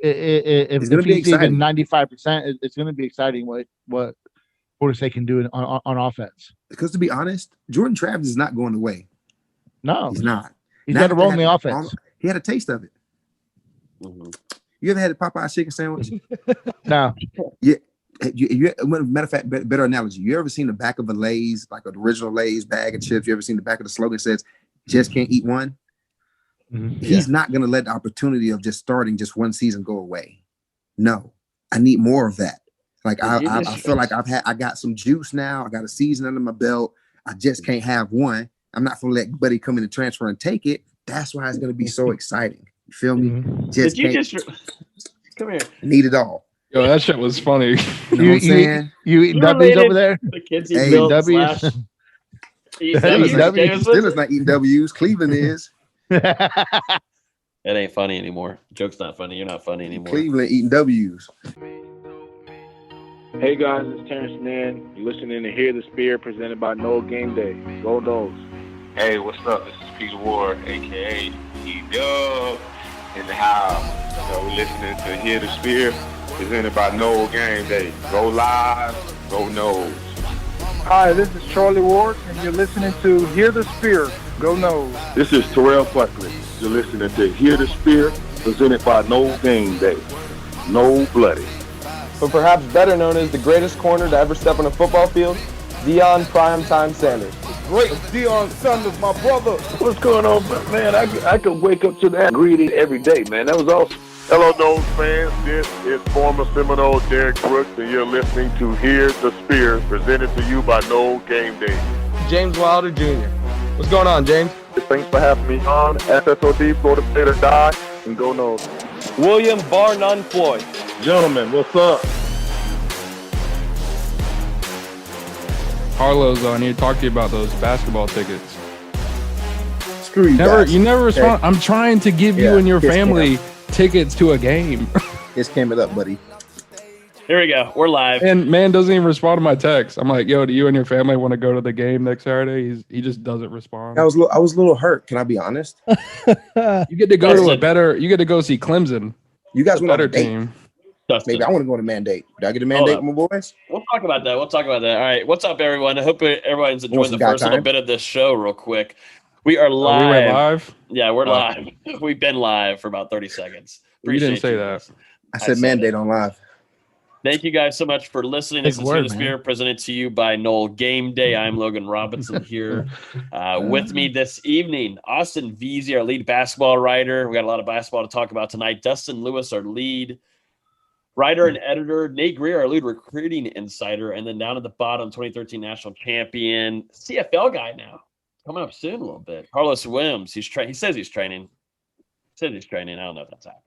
It's going to be exciting. Even 95%, it's going to be exciting. What Florida State can do on offense. Because to be honest, Jordan Travis is not going away. No, he's not. He's got to roll in the offense. He had a taste of it. Mm-hmm. You ever had a Popeye chicken sandwich? No. Yeah. Matter of fact, better analogy. You ever seen the back of a Lay's, like an original Lay's bag of chips? You ever seen the back of the slogan says, "Just can't eat one"? Mm-hmm. He's not going to let the opportunity of just starting just one season go away. No, I need more of that. Like I feel like I got some juice now. I got a season under my belt. I just can't have one. I'm not going to let Buddy come in and transfer and take it. That's why it's going to be so exciting. You feel me? Mm-hmm. Come here? Need it all. Yo, that shit was funny. You know what I'm saying? You eating W's over there? McKenzie Milton W's. Steelers not eating W's. Cleveland is. It ain't funny anymore. Joke's not funny. You're not funny anymore. Cleveland eating W's. Hey guys, it's Terrence Nan. You're listening to Hear the Spear, presented by Noles Game Day. Go Noles. Hey, what's up? This is Peter Ward, aka E-Dub, in the house. So we're listening to Hear the Spear, presented by Noles Game Day. Go live, go Noles. Hi, this is Charlie Ward, and you're listening to Hear the Spear. Go Noles. This is Terrell Buckley. You're listening to Hear the Spear, presented by Noles Game Day. No Bloody. But perhaps better known as the greatest corner to ever step on a football field, Deion Primetime Sanders. Great Deion Sanders, my brother. What's going on, man? I could wake up to that greeting every day, man. That was awesome. Hello, Noles fans. This is former Seminole Derek Brooks, and you're listening to Hear the Spear, presented to you by Noles Game Day. James Wilder Jr. What's going on, James? Thanks for having me on. FSOD, Florida State or Die, and go Noles. William Bar None Floyd. Gentlemen, what's up? Karlos, I need to talk to you about those basketball tickets. Screw you guys. You never respond. Okay. I'm trying to give you and your family tickets to a game. It's coming up, buddy. Here we go. We're live. And man doesn't even respond to my text. I'm like, yo, do you and your family want to go to the game next Saturday? He just doesn't respond. I was a little hurt. Can I be honest? You get to go to a better. You get to go see Clemson. You guys want better a date? Team. Dustin. Maybe I want to go on a mandate. Did I get a mandate with my boys? We'll talk about that. All right. What's up, everyone? I hope everyone's enjoying the first little bit of this show real quick. We are live. We were live? Yeah, we're live. We've been live for about 30 seconds. You didn't say that. I said mandate on live. Thank you guys so much for listening. This is Hear the Spear, presented to you by Noles Game Day. I'm Logan Robinson here with me this evening. Austin Veazey, our lead basketball writer. We got a lot of basketball to talk about tonight. Dustin Lewis, our lead writer and editor. Nate Greer, our lead recruiting insider. And then down at the bottom, 2013 national champion, CFL guy now. Coming up soon a little bit. Karlos Williams. He says he's training. I don't know if that's happening.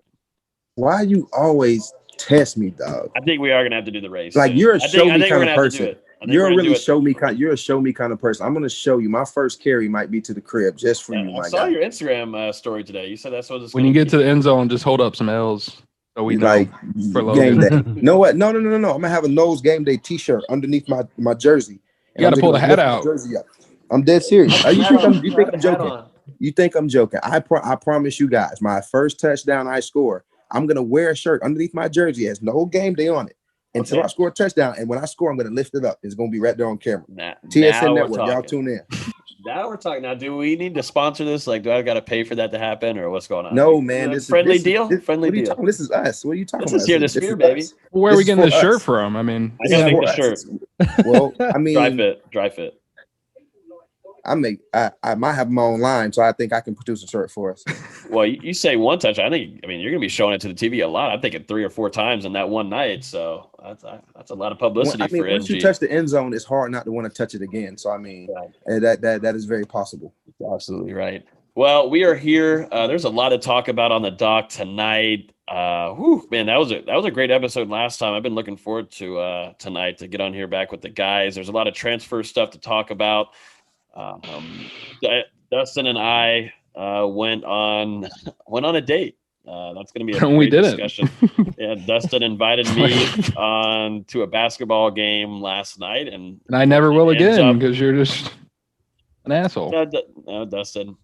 Why you always test me, dog? I think we are gonna have to do the race. Like soon. you're a show me kind of person. You're a show me kind of person. I'm gonna show you. My first carry might be to the crib just for you. I saw your Instagram story today. You said that's what. When you get to the end zone, just hold up some L's. So we like for game day. You know what? No. I'm gonna have a Noles Game Day T-shirt underneath my jersey. You gotta pull the hat out. I'm dead serious. You think I'm joking? You think I'm joking? I promise you guys, my first touchdown I score, I'm gonna wear a shirt underneath my jersey as Noles Game Day on it until I score a touchdown. And when I score, I'm gonna lift it up. It's gonna be right there on camera. TSN Network, y'all tune in. Now we're talking. Now, do we need to sponsor this? Like, do I got to pay for that to happen, or what's going on? No, man. This friendly deal. Friendly deal. This is us. What are you talking about? This is Hear the Spear, baby. Where are we getting this shirt from? I mean, I gotta make the shirt. Well, I mean, dry fit. I might have my own line, so I think I can produce a shirt for us. Well, you say one touch. I mean, you're gonna be showing it to the TV a lot. I'm thinking 3 or 4 times in that one night. So that's a lot of publicity for MG. Once you touch the end zone, it's hard not to want to touch it again. So I mean, that is very possible. That's absolutely right. Well, we are here. There's a lot to talk about on the dock tonight. Man, that was a great episode last time. I've been looking forward to tonight to get on here back with the guys. There's a lot of transfer stuff to talk about. Dustin and I went on a date. That's going to be a great discussion. Yeah, Dustin invited me on to a basketball game last night, and I never will again because you're just an asshole. No, Dustin.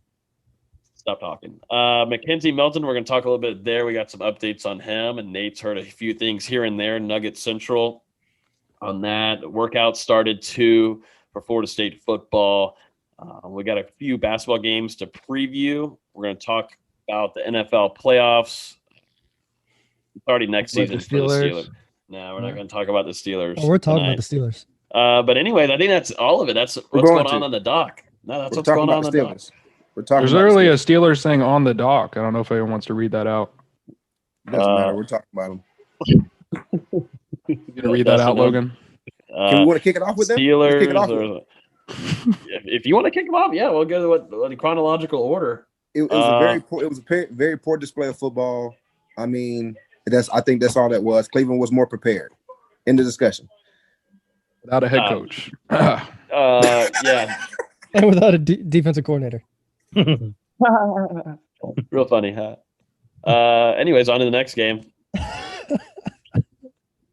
Stop talking. McKenzie Milton, we're going to talk a little bit there. We got some updates on him, and Nate's heard a few things here and there. Nugget Central on that. Workout started too for Florida State football. We got a few basketball games to preview. We're going to talk about the NFL playoffs starting next season for the Steelers. No, we're not going to talk about the Steelers. Oh, we're talking about the Steelers. But anyway, I think that's all of it. That's what's going on the dock. No, that's what's going on the dock. There's literally a Steelers thing on the dock. I don't know if anyone wants to read that out. Doesn't matter. We're talking about them. You gonna read that out, Logan? Can we want to kick it off with them? Steelers. Kick it off if you want to kick them off, yeah, we'll go to what chronological order. It was a very poor display of football. I mean, I think that's all that was. Cleveland was more prepared. End of discussion. Without a head coach. Yeah. And without a defensive coordinator. Real funny, huh? Anyways, on to the next game.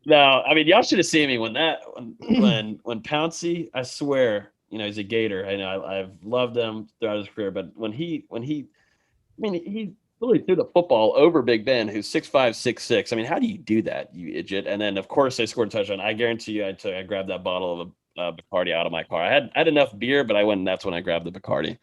No, I mean, y'all should have seen me when Pouncey, I swear, he's a Gator. I know I've loved him throughout his career, but when he really threw the football over Big Ben, who's 6'5", 6'6". I mean, how do you do that, you idiot? And then, of course, they scored a touchdown. I guarantee you, I grabbed that bottle of Bacardi out of my car. I had enough beer, but that's when I grabbed the Bacardi.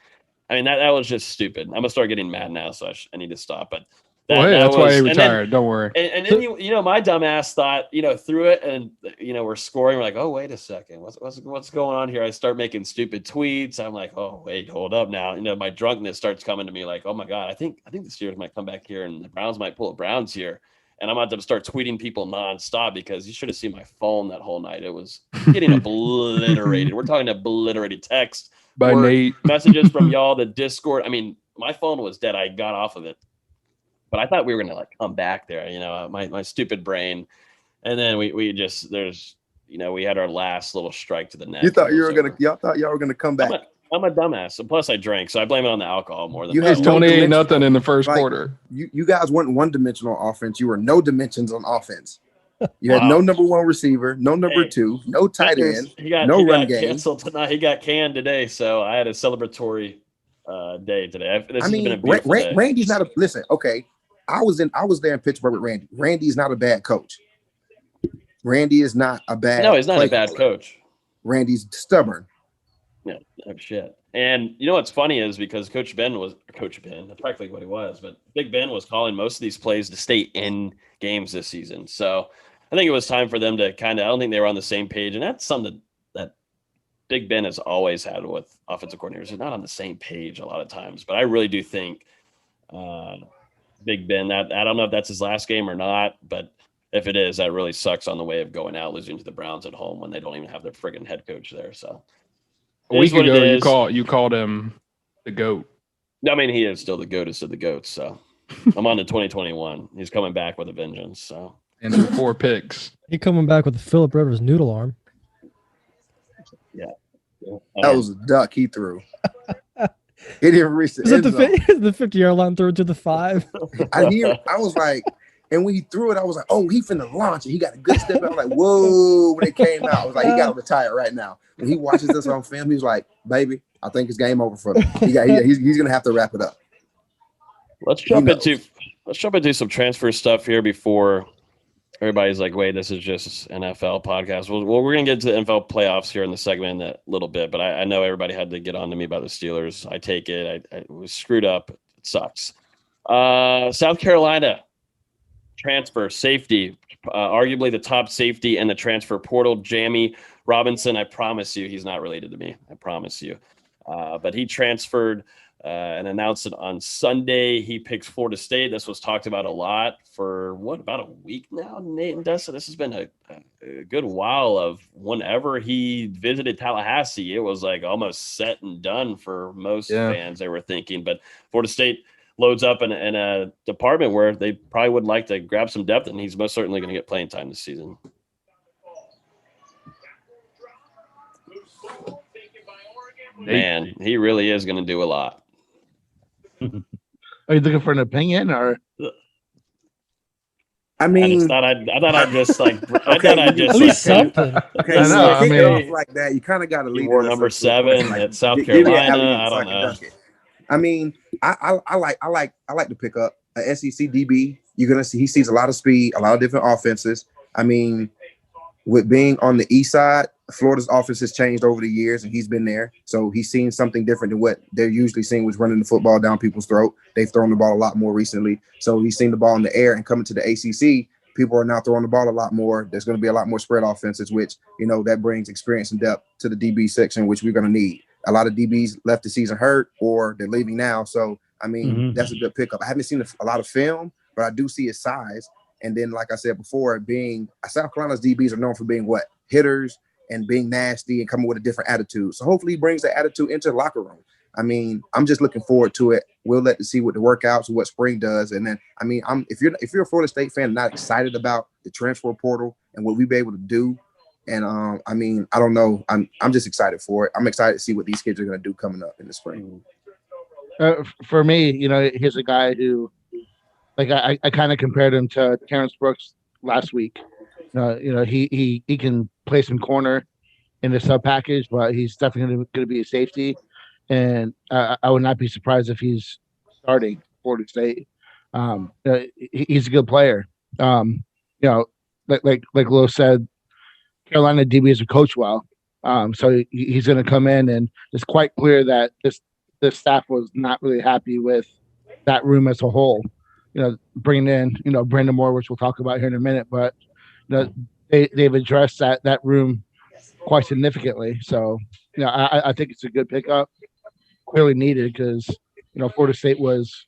I mean, that was just stupid. I'm gonna start getting mad now, so I need to stop. But that's why he retired. Don't worry. And then my dumb ass thought, threw it, and we're scoring. We're like, oh, wait a second, what's going on here? I start making stupid tweets. I'm like, oh, wait, hold up now. My drunkenness starts coming to me like, oh my god, I think the Steelers might come back here, and the Browns might pull a Browns here. And I'm about to start tweeting people nonstop because you should have seen my phone that whole night. It was getting obliterated. We're talking obliterated text by Nate, messages from y'all, the Discord. I mean, my phone was dead. I got off of it, but I thought we were gonna come back there. My stupid brain, and then we had our last little strike to the neck. Y'all thought y'all were gonna come back. I'm a dumbass, and plus I drank, so I blame it on the alcohol more than you had 28-0 in the first quarter. You guys weren't one-dimensional offense. You were no dimensions on offense. You had no number one receiver, no number two, no tight end, no run game. Canceled tonight. He got canned today, so I had a celebratory day today. Randy's not a listen. Okay, I was there in Pittsburgh with Randy. Randy's not a bad coach. Randy is not a bad. No, he's not a bad coach. Randy's stubborn. Yeah, no shit. And what's funny is because Coach Ben, that's practically what he was, but Big Ben was calling most of these plays to stay in games this season. So I think it was time for them to I don't think they were on the same page. And that's something that Big Ben has always had with offensive coordinators. They're not on the same page a lot of times, but I really do think Big Ben, I don't know if that's his last game or not, but if it is, that really sucks on the way of going out, losing to the Browns at home when they don't even have their friggin' head coach there. So a week ago, you called him the GOAT. I mean, he is still the GOATest of the GOATs. So I'm on to 2021. He's coming back with a vengeance. So and through 4 picks. He coming back with the Phillip Rivers noodle arm. Yeah. That was a duck he threw. He didn't reach the end zone. The 50-yard line threw it to the 5. I was like, and when he threw it, I was like, oh, he finna launch it. He got a good step out. I was like, whoa, when it came out. I was like, he got to retire right now. When he watches this on film, he's like, baby, I think it's game over for him. He's going to have to wrap it up. Let's jump into some transfer stuff here before everybody's like, wait, this is just NFL podcast. Well, we're going to get to the NFL playoffs here in the segment in a little bit, but I know everybody had to get on to me about the Steelers. I take it. I was screwed up. It sucks. South Carolina transfer safety, arguably the top safety in the transfer portal, Jamie Robinson. I promise you he's not related to me. I promise you. But he transferred and announced it on Sunday. He picks Florida State. This was talked about a lot for about a week now, Nate and Dustin. This has been a good while of whenever he visited Tallahassee, it was like almost set and done for most fans, they were thinking. But Florida State loads up in a department where they probably would like to grab some depth, and he's most certainly going to get playing time this season. Man, he really is going to do a lot. Are you looking for an opinion, or? I mean, I thought I'd just like. At least something. Okay, so kick it off like that. You kind of got to lead. He wore number 7 at South Carolina. I don't know. I mean, I like to pick up a SEC DB. You're gonna see he sees a lot of speed, a lot of different offenses. I mean, with being on the east side, Florida's offense has changed over the years, and he's been there. So he's seen something different than what they're usually seeing, was running the football down people's throat. They've thrown the ball a lot more recently. So he's seen the ball in the air, and coming to the ACC, people are now throwing the ball a lot more. There's going to be a lot more spread offenses, which, that brings experience and depth to the DB section, which we're going to need. A lot of DBs left the season hurt, or they're leaving now. So, I mean, that's a good pickup. I haven't seen a lot of film, but I do see his size. And then, like I said before, South Carolina's DBs are known for being hitters and being nasty and coming with a different attitude. So hopefully he brings that attitude into the locker room. I mean, I'm just looking forward to it. We'll let to see what the workouts and what spring does. And then, I mean, if you're a Florida State fan and not excited about the transfer portal and what we'll be able to do, and I mean, I don't know. I'm just excited for it. I'm excited to see what these kids are going to do coming up in the spring. For me, here's a guy who, like, I kind of compared him to Terrence Brooks last week. He can play some corner in the sub package, but he's definitely going to be a safety. And I would not be surprised if he's starting Florida State. He's a good player. Like Lo said, Carolina DBs are coached well. So he's going to come in, and it's quite clear that this staff was not really happy with that room as a whole. Bringing in, Brandon Moore, which we'll talk about here in a minute, but they've addressed that room quite significantly. So, I think it's a good pickup. Clearly needed, because Florida State was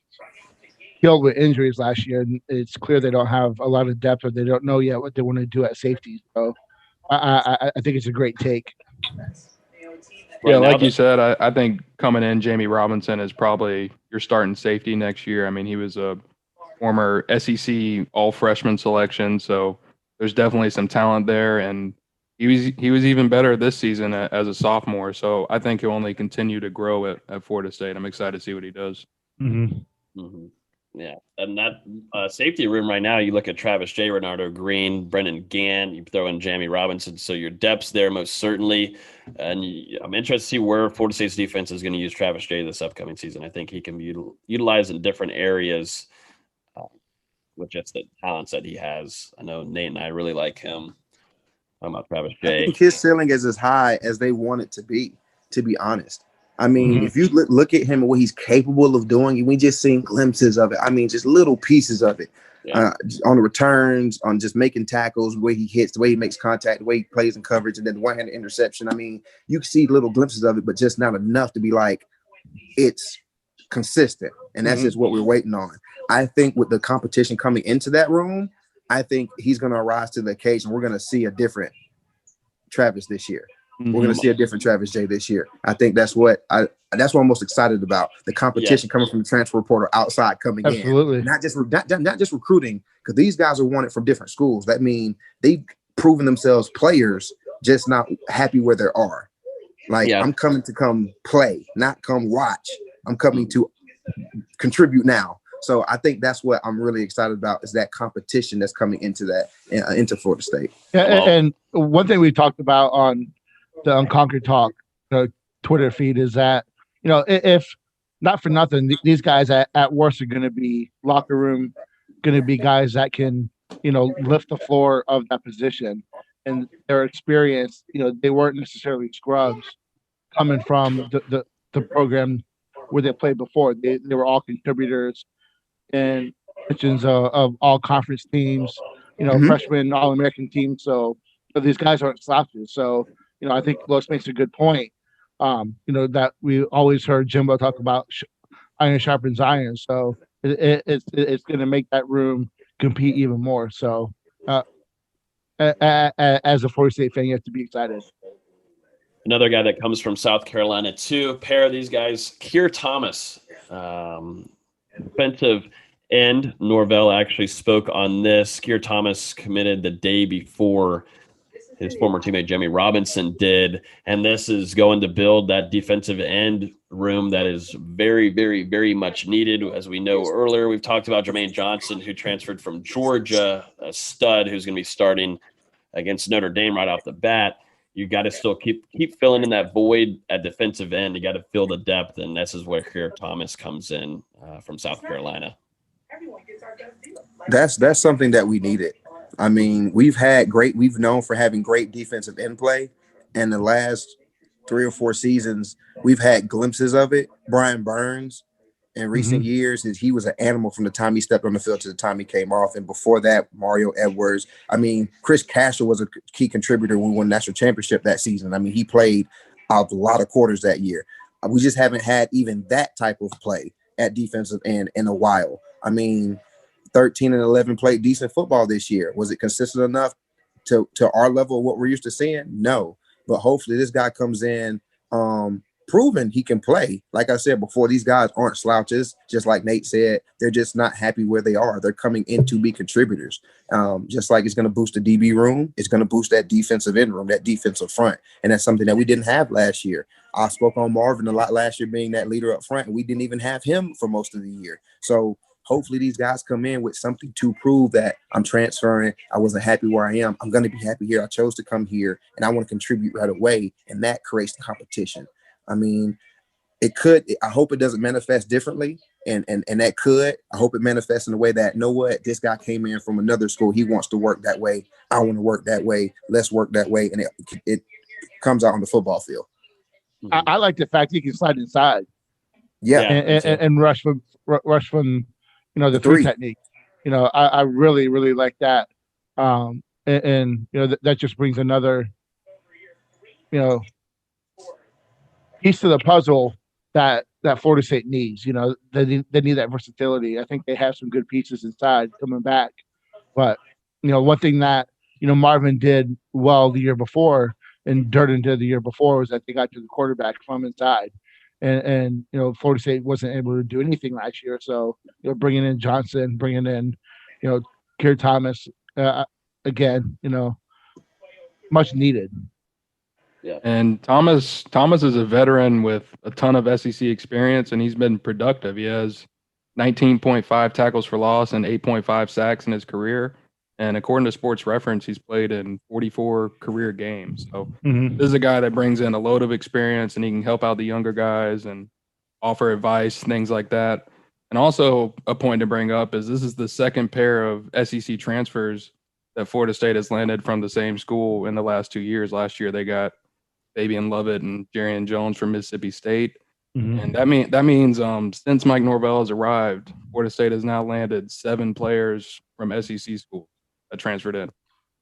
killed with injuries last year, and it's clear they don't have a lot of depth, or they don't know yet what they want to do at safety. So I think it's a great take. Yeah, like you said, I think coming in, Jamie Robinson is probably your starting safety next year. I mean, he was a former SEC all-freshman selection, so there's definitely some talent there, and he was even better this season as a sophomore. So I think he'll only continue to grow at Florida State. I'm excited to see what he does. Yeah, and that safety room right now, you look at Travis J, Renardo Green, Brendan Gann, you throw in Jamie Robinson, so your depth's there most certainly. And I'm interested to see where Florida State's defense is going to use Travis J this upcoming season. I think he can be utilized in different areas with just the talents that he has. I know Nate and I really like him. Talking about Travis J. I think his ceiling is as high as they want it to be honest. I mean, if you look at him and what he's capable of doing, we just seen glimpses of it. I mean, just little pieces of it on the returns, on just making tackles, the way he hits, the way he makes contact, the way he plays in coverage, and then the one-handed interception. I mean, you can see little glimpses of it, but just not enough to be like, it's consistent. And that's just what we're waiting on. I think with the competition coming into that room, I think he's going to rise to the occasion. We're going to see a different Travis this year. We're going to see a different Travis J this year. I think that's what I'm most excited about. The competition coming from the transfer portal outside coming in. Not just recruiting, because these guys are wanted from different schools. That means they've proven themselves players, just not happy where they are. I'm coming to come play, not come watch. I'm coming to contribute now. So I think that's what I'm really excited about, is that competition that's coming into Florida State. Yeah, and one thing we talked about on the Unconquered Talk Twitter feed is that, if not for nothing, these guys at worst are going to be locker room, going to be guys that can, lift the floor of that position, and their experience, they weren't necessarily scrubs coming from the program where they played before. They were all contributors and mentions of all conference teams, freshman All-American teams. So these guys aren't slouches. So, I think Los makes a good point. That we always heard Jimbo talk about iron sharpens iron. So it's going to make that room compete even more. So as a Florida State fan, you have to be excited. Another guy that comes from South Carolina too. A pair of these guys, Keir Thomas, defensive end. Norvell actually spoke on this. Keir Thomas committed the day before his former teammate Jamie Robinson did, and this is going to build that defensive end room that is very, very, very much needed. As we know earlier, we've talked about Jermaine Johnson, who transferred from Georgia, a stud who's going to be starting against Notre Dame right off the bat. you got to still keep filling in that void at defensive end. You got to fill the depth, and this is where Keir Thomas comes in from South Carolina. That's something that we needed. I mean, we've known for having great defensive end play, and the last 3 or 4 seasons, we've had glimpses of it. Brian Burns, in recent years, he was an animal from the time he stepped on the field to the time he came off. And before that, Mario Edwards. I mean, Chris Castle was a key contributor when we won the national championship that season. I mean, he played a lot of quarters that year. We just haven't had even that type of play at defensive end in a while. I mean, 13 and 11 played decent football this year. Was it consistent enough to our level of what we're used to seeing? No. But hopefully this guy comes in proven he can play. Like I said before, these guys aren't slouches. Just like Nate said, they're just not happy where they are. They're coming in to be contributors. Just like it's going to boost the DB room, it's going to boost that defensive end room, that defensive front. And that's something that we didn't have last year. I spoke on Marvin a lot last year being that leader up front, and we didn't even have him for most of the year. So hopefully these guys come in with something to prove that I'm transferring. I wasn't happy where I am. I'm going to be happy here. I chose to come here, and I want to contribute right away. And that creates the competition. I mean, it could. I hope it doesn't manifest differently, and that could. I hope it manifests in a way that, know what, this guy came in from another school. He wants to work that way. I want to work that way. Let's work that way, and it comes out on the football field. I like the fact he can slide inside. Yeah, and rush from the three technique. I really, really like that. And that just brings another, piece to the puzzle that Florida State needs. They need that versatility. I think they have some good pieces inside coming back. But, one thing that, Marvin did well the year before and Durden did the year before was that they got to the quarterback from inside. And Florida State wasn't able to do anything last year. So, bringing in Johnson, bringing in, Keir Thomas, again, much needed. Yeah. And Thomas is a veteran with a ton of SEC experience, and he's been productive. He has 19.5 tackles for loss and 8.5 sacks in his career. And according to Sports Reference, he's played in 44 career games. So this is a guy that brings in a load of experience, and he can help out the younger guys and offer advice, things like that. And also a point to bring up is this is the second pair of SEC transfers that Florida State has landed from the same school in the last 2 years. Last year they got Fabian Lovett and Jarian Jones from Mississippi State. And that means since Mike Norvell has arrived, Florida State has now landed 7 players from SEC schools that transferred in.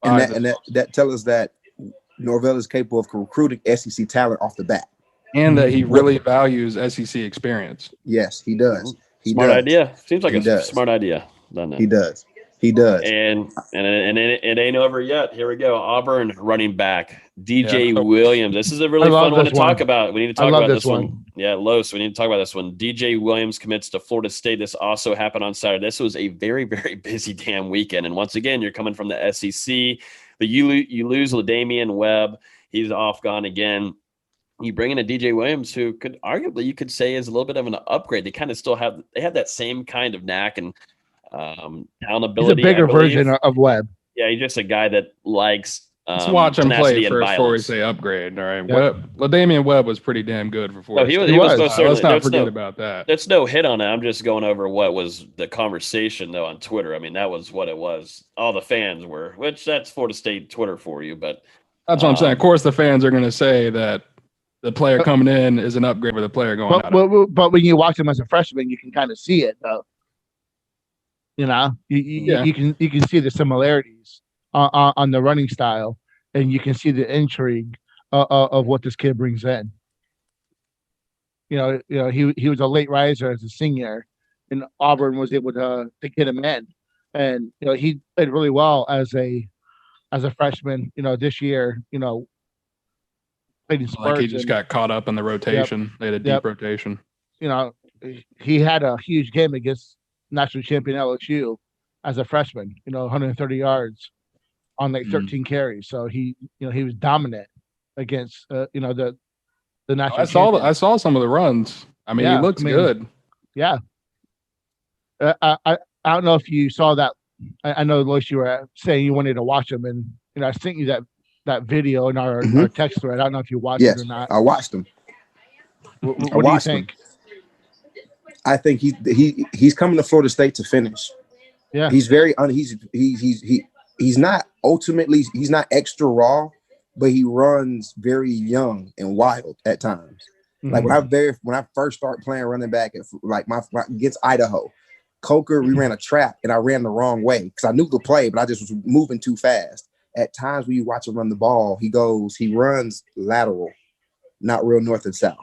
And that tells us that Norvell is capable of recruiting SEC talent off the bat. And that he really values SEC experience. Yes, he does. Smart idea. Seems like a smart idea, doesn't it? He does. He does. And it ain't over yet. Here we go. Auburn running back, DJ Williams. This is a really fun one to talk about. We need to talk about this one. Yeah, Los, we need to talk about this one. DJ Williams commits to Florida State. This also happened on Saturday. This was a very, very busy damn weekend. And once again, you're coming from the SEC, but you lose LaDamian Webb. He's off, gone again. You bring in a DJ Williams who could arguably, you could say, is a little bit of an upgrade. They kind of still have that same kind of knack and talent ability. He's a bigger version of Webb. Yeah, he's just a guy that likes let's watch him play first before we say upgrade. All right. Yep. LaDamian Webb was pretty damn good for Florida. No, he was let's not forget about that. That's no hit on it. I'm just going over what was the conversation though on Twitter. I mean, that was what it was. All the fans were, which that's Florida State Twitter for you, but that's what I'm saying. Of course the fans are gonna say that the player coming in is an upgrade for the player going out. But when you watch him as a freshman, you can kind of see it though. You can see the similarities on the running style, and you can see the intrigue of what this kid brings in. He was a late riser as a senior, and Auburn was able to get him in, and he played really well as a freshman. This year, played in Spurs. Like he just got caught up in the rotation. Yep. They had a deep rotation. He had a huge game against national champion LSU as a freshman, 130 yards on 13 carries. So he was dominant against, the national I saw some of the runs. I mean, he looks good. Yeah. I don't know if you saw that. I know, Lois, you were saying you wanted to watch him, and, I sent you that that video in our text thread. I don't know if you watched it or not. I watched him. What do you think? I think he's coming to Florida State to finish. Yeah, he's very he's not extra raw, but he runs very young and wild at times. Like when I first started playing running back against Idaho, Coker, we ran a trap and I ran the wrong way because I knew the play, but I just was moving too fast. At times when you watch him run the ball, he runs lateral, not real north and south.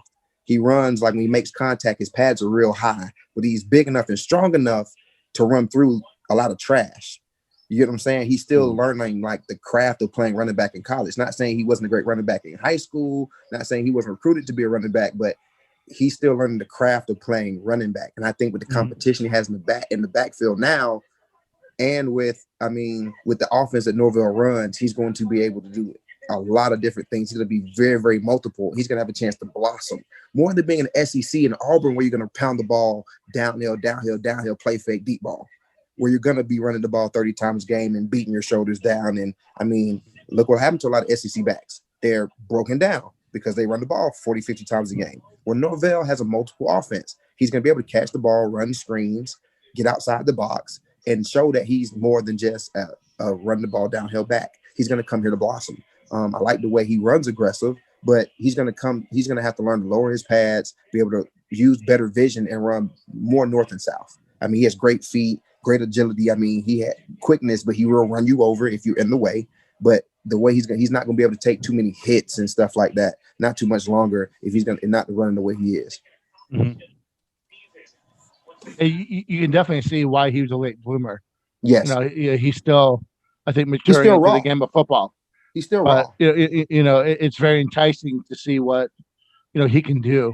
He runs like when he makes contact, his pads are real high, but he's big enough and strong enough to run through a lot of trash. You get what I'm saying? He's still learning like the craft of playing running back in college. Not saying he wasn't a great running back in high school, not saying he wasn't recruited to be a running back, but he's still learning the craft of playing running back. And I think with the competition he has in the backfield now, and with the offense that Norvell runs, he's going to be able to do a lot of different things. He's going to be very, very multiple. He's going to have a chance to blossom more than being an SEC in Auburn, where you're going to pound the ball downhill, play fake, deep ball, where you're going to be running the ball 30 times a game and beating your shoulders down. And look what happened to a lot of SEC backs. They're broken down because they run the ball 40, 50 times a game. Where Norvell has a multiple offense. He's going to be able to catch the ball, run screens, get outside the box, and show that he's more than just a run the ball downhill back. He's going to come here to blossom. I like the way he runs aggressive, but he's going to have to learn to lower his pads, be able to use better vision and run more north and south. He has great feet, great agility. He had quickness, but he will run you over if you're in the way. But the way he's not going to be able to take too many hits and stuff like that, not too much longer if he's going to not running the way he is. Mm-hmm. You can definitely see why he was a late bloomer. Yes, he's still, I think, maturing into the game of football. He's still raw. It's very enticing to see what he can do.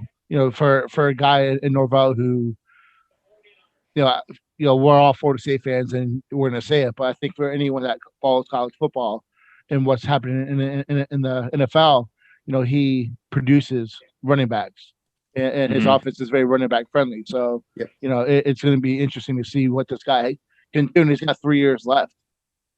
For a guy in Norvell who, we're all Florida State fans and we're going to say it, but I think for anyone that follows college football and what's happening in the NFL, he produces running backs. And his offense is very running back friendly. So, it's going to be interesting to see what this guy can do. And he's got 3 years left.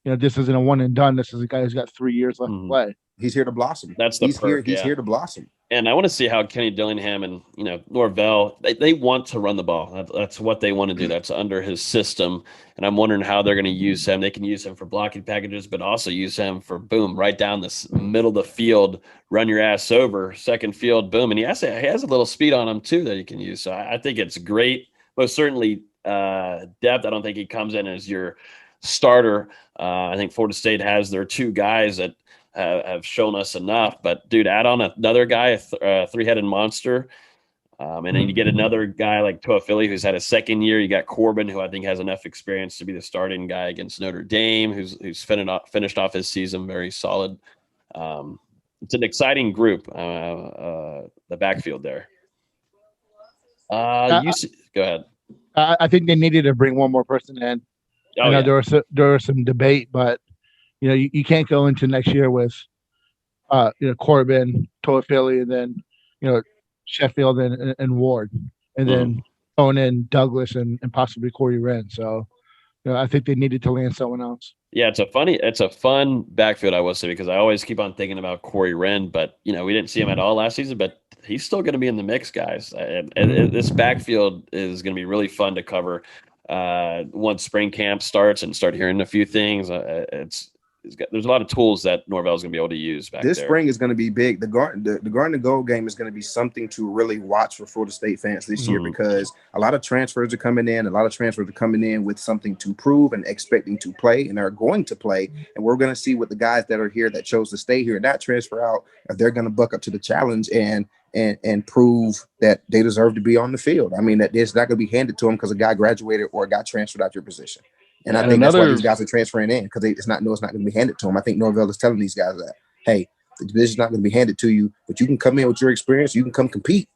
This isn't a one and done. This is a guy who's got 3 years left to play. He's here to blossom. That's the perk. He's here to blossom. And I want to see how Kenny Dillingham and Norvell, they want to run the ball. That's what they want to do. That's under his system. And I'm wondering how they're going to use him. They can use him for blocking packages, but also use him for boom, right down the middle of the field, run your ass over, second field, boom. And he has a little speed on him too that he can use. So I think it's great. Most certainly depth. I don't think he comes in as your starter. I think Florida State has their two guys that have shown us enough, but dude, add on another guy, a three-headed monster. And then you get another guy like Toafili, who's had a second year. You got Corbin, who I think has enough experience to be the starting guy against Notre Dame, who's finished off his season very solid. It's an exciting group, the backfield there. Go ahead. I think they needed to bring one more person in. There was some debate, but you can't go into next year with Corbin, Toafili, and then Sheffield and Ward, and then throwing in Douglas and possibly Corey Wren. So I think they needed to land someone else. Yeah, it's a fun backfield, I will say, because I always keep on thinking about Corey Wren, but we didn't see him at all last season, but he's still going to be in the mix, guys. And this backfield is going to be really fun to cover once spring camp starts and start hearing a few things. There's a lot of tools that Norvell is going to be able to use back this there. spring is going to be big. The Garden and Gold game is going to be something to really watch for Florida State fans this year, because a lot of transfers are coming in. A lot of transfers are coming in with something to prove and expecting to play and are going to play. And we're going to see what the guys that are here that chose to stay here and not transfer out, if they're going to buck up to the challenge and prove that they deserve to be on the field. That it's not going to be handed to them because a guy graduated or a guy transferred out your position. And I think that's why these guys are transferring in, because it's not going to be handed to them. I think Norvell is telling these guys that, hey, this is not going to be handed to you, but you can come in with your experience. You can come compete,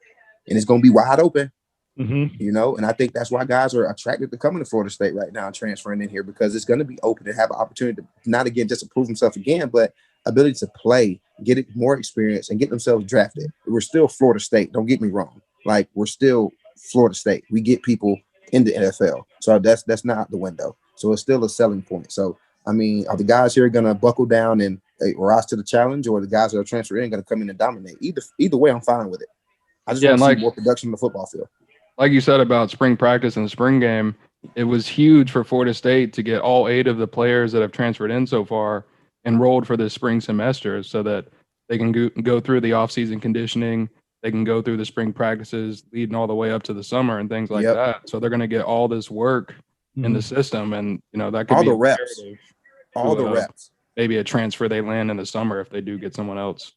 and it's going to be wide open. And I think that's why guys are attracted to coming to Florida State right now and transferring in here, because it's going to be open to have an opportunity to not again just to prove himself again, but ability to play, get it more experience, and get themselves drafted. We're still Florida State. Don't get me wrong. Like, we're still Florida State. We get people in the NFL, so that's not out the window. So it's still a selling point. So, are the guys here going to buckle down and rise to the challenge, or the guys that are transferred in going to come in and dominate. Either way, I'm fine with it. I just want to see more production on the football field. Like you said about spring practice and the spring game, it was huge for Florida State to get all 8 of the players that have transferred in so far enrolled for this spring semester so that they can go through the offseason conditioning. They can go through the spring practices leading all the way up to the summer and things like that. So they're going to get all this work in the system. And, that could all be the reps. All the reps. Maybe a transfer they land in the summer if they do get someone else.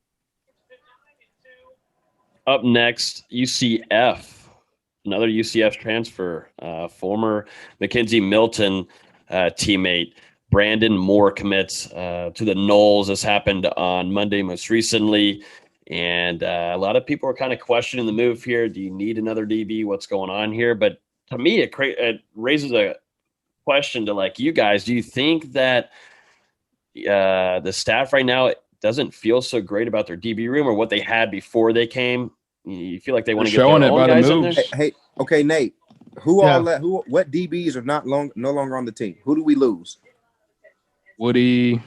Up next, UCF. Another UCF transfer, former McKenzie Milton teammate Brandon Moore commits to the Noles. This happened on Monday most recently, and a lot of people are kind of questioning the move here. Do you need another DB? What's going on here? But to me, it raises a question to you guys. Do you think that the staff right now doesn't feel so great about their DB room or what they had before they came? You feel like they want to get their own guys in there? Hey, okay, Nate. What DBs are no longer on the team? Who do we lose? Woody,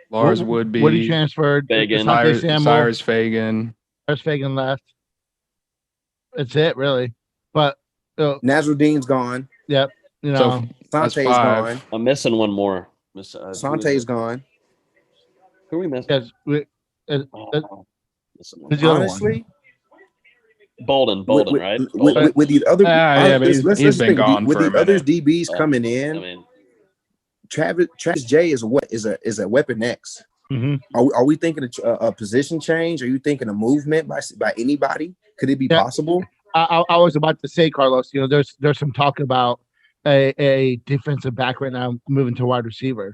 Lars Woodby. Woody transferred. Fagan. Cyrus Fagan. Cyrus Fagan left. That's it, really. But Nasruddin's gone. Yep. So Sante's gone. I'm missing one more. Sante's gone. Who are we missing? Honestly. Bolden, right? With these other, he's been gone with for the other DBs coming in. Travis J is a weapon X. Mm-hmm. Are we thinking a position change? Are you thinking a movement by anybody? Could it be possible? I was about to say, Karlos. There's some talk about a defensive back right now moving to wide receiver.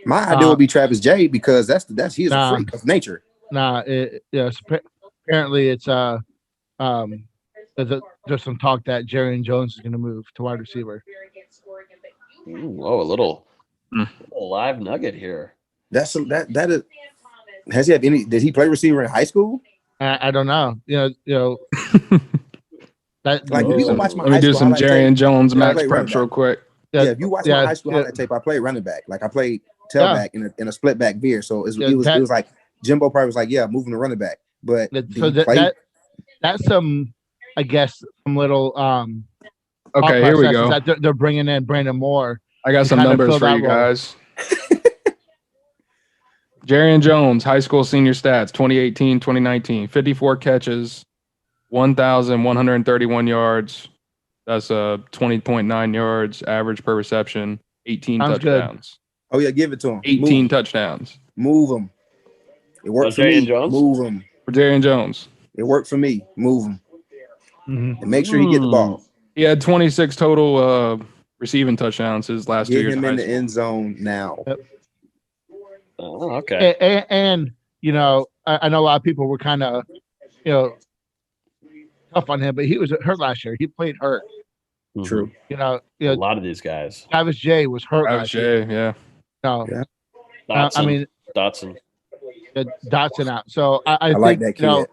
My idea would be Travis J because he's a freak of nature. Apparently it's there's some talk that Jerry Jones is going to move to wide receiver. Ooh, a little live nugget here. That is. Has he had any? Did he play receiver in high school? I don't know. That like if you watch my let me do some Jerry and Jones max preps real quick. If you watch my high school highlight tape, I played running back. Like I played tailback in a split back veer. So it was like Jimbo probably was like, moving to running back. But so that's some, I guess, some little okay, here we go. That they're bringing in Brandon Moore. I got some numbers for you guys. Jerry and Jones, high school senior stats, 2018, 2019, 54 catches, 1,131 yards. That's 20.9 yards average per reception, 18 touchdowns. Good. Oh, yeah, give it to him. 18 touchdowns. Move him. It worked for me. Move him. For Jerry and Jones. It worked for me. Move him. Mm-hmm. And make sure he get the ball. He had 26 total receiving touchdowns his last 2 years. Get him in the end zone now. Yep. Oh, okay. And I know a lot of people were kind of, tough on him, but he was hurt last year. He played hurt. Mm-hmm. True. A lot of these guys. Travis J was hurt last year. Yeah. No. Yeah. Dotson. Dotson out. So I think like that kid.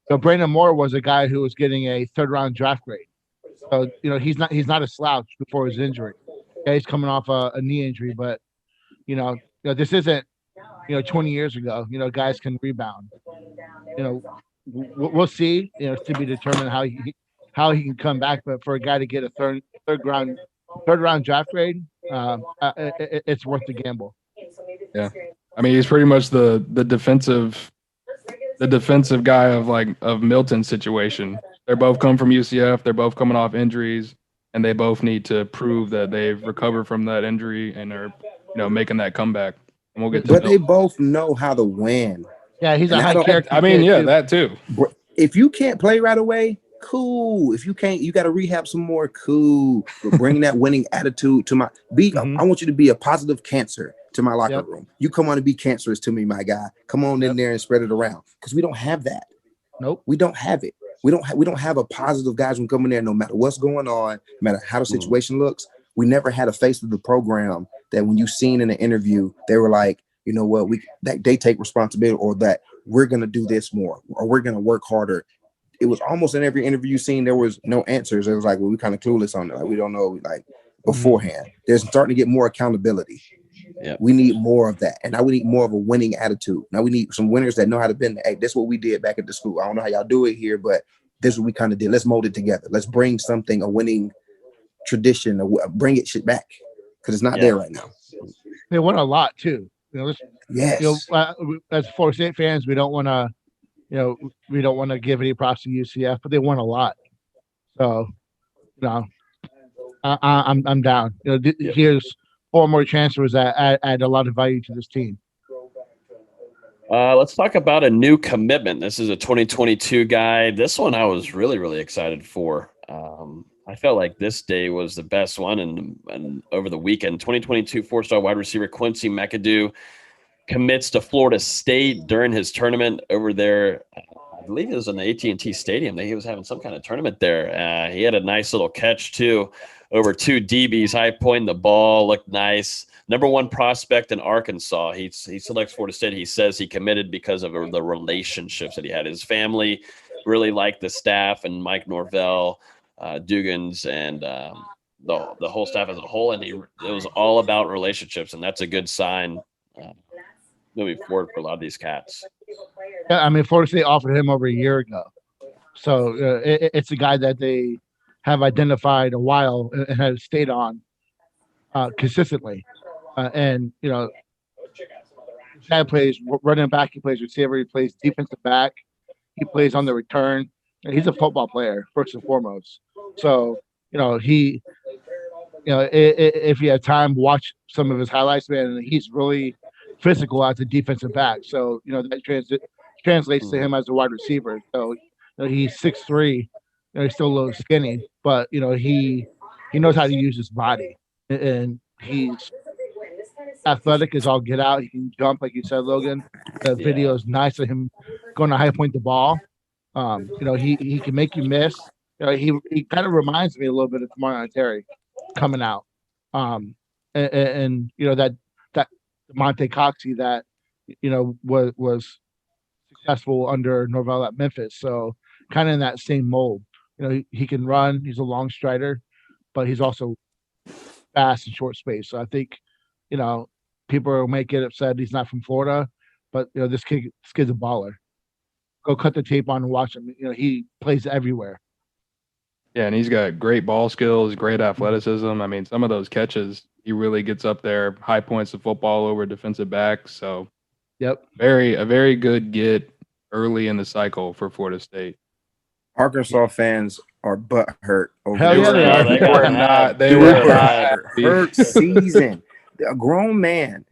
So Brandon Moore was a guy who was getting a 3rd round draft grade. So he's not a slouch before his injury. Yeah, he's coming off a knee injury, but this isn't 20 years ago. Guys can rebound. We'll see. To be determined how he can come back. But for a guy to get a third round draft grade, it's worth the gamble. Yeah, I mean he's pretty much the defensive guy of Milton's situation. They're both come from UCF. They're both coming off injuries, and they both need to prove that they've recovered from that injury and are making that comeback. And we'll get to. But they both know how to win. Yeah, he's a high character. I mean, that too. If you can't play right away, cool. If you can't, you got to rehab some more. Cool. But bring that winning attitude to my I want you to be a positive cancer to my locker room. You come on and be cancerous to me, my guy. Come on in there and spread it around because we don't have that. Nope, we don't have it. We don't have a positive guys when coming there. No matter what's going on, no matter how the situation looks, we never had a face of the program that when you seen in the interview, they were like, you know what, that they take responsibility or that we're gonna do this more or we're gonna work harder. It was almost in every interview scene there was no answers. It was like, well, we kind of clueless on it. Like we don't know like beforehand. There's starting to get more accountability. Yeah. We need more of that. And now we need more of a winning attitude. Now we need some winners that know how to bend. Hey, this is what we did back at the school. I don't know how y'all do it here, but this is what we kind of did. Let's mold it together. Let's bring something, a winning tradition, bring it shit back. Because it's not there right now. They won a lot too. Yes. As Florida State fans, we don't want to give any props to UCF, but they won a lot. So, I'm down. Here's 4 more transfers that add a lot of value to this team. Let's talk about a new commitment. This is a 2022 guy. This one I was really, really excited for. I felt like this day was the best one, and over the weekend, 2022 4-star wide receiver Quincy McAdoo commits to Florida State during his tournament over there. I believe it was in the AT&T Stadium. He was having some kind of tournament there. He had a nice little catch too, over 2 DBs, high pointing the ball, looked nice. Number 1 prospect in Arkansas. He selects Florida State. He says he committed because of the relationships that he had. His family really liked the staff and Mike Norvell, Dugans, and the whole staff as a whole. And it was all about relationships, and that's a good sign moving forward for a lot of these cats. Yeah, I mean, Florida State offered him over a year ago. So it's a guy that they have identified a while and have stayed on consistently. And, guy plays running back, he plays receiver, he plays defensive back, he plays on the return. And he's a football player, first and foremost. So, if you have time, watch some of his highlights, man. He's really physical as a defensive back. So, that translates to him as a wide receiver. So, he's 6'3", he's still a little skinny, but, he knows how to use his body. And he's athletic as all get out. He can jump, like you said, Logan. The video is nice of him going to high point the ball. He can make you miss. He kind of reminds me a little bit of Tamarion Terry coming out. That Monte Coxey that was successful under Norvell at Memphis. So kind of in that same mold. He can run. He's a long strider, but he's also fast in short space. So I think, people might get upset he's not from Florida, but this kid's a baller. Go cut the tape on and watch him. He plays everywhere. Yeah, and he's got great ball skills, great athleticism. I mean, some of those catches, he really gets up there, high points the football over defensive backs. So, a very good get early in the cycle for Florida State. Arkansas fans are butthurt over Hell yeah, they were hurt season. A grown man,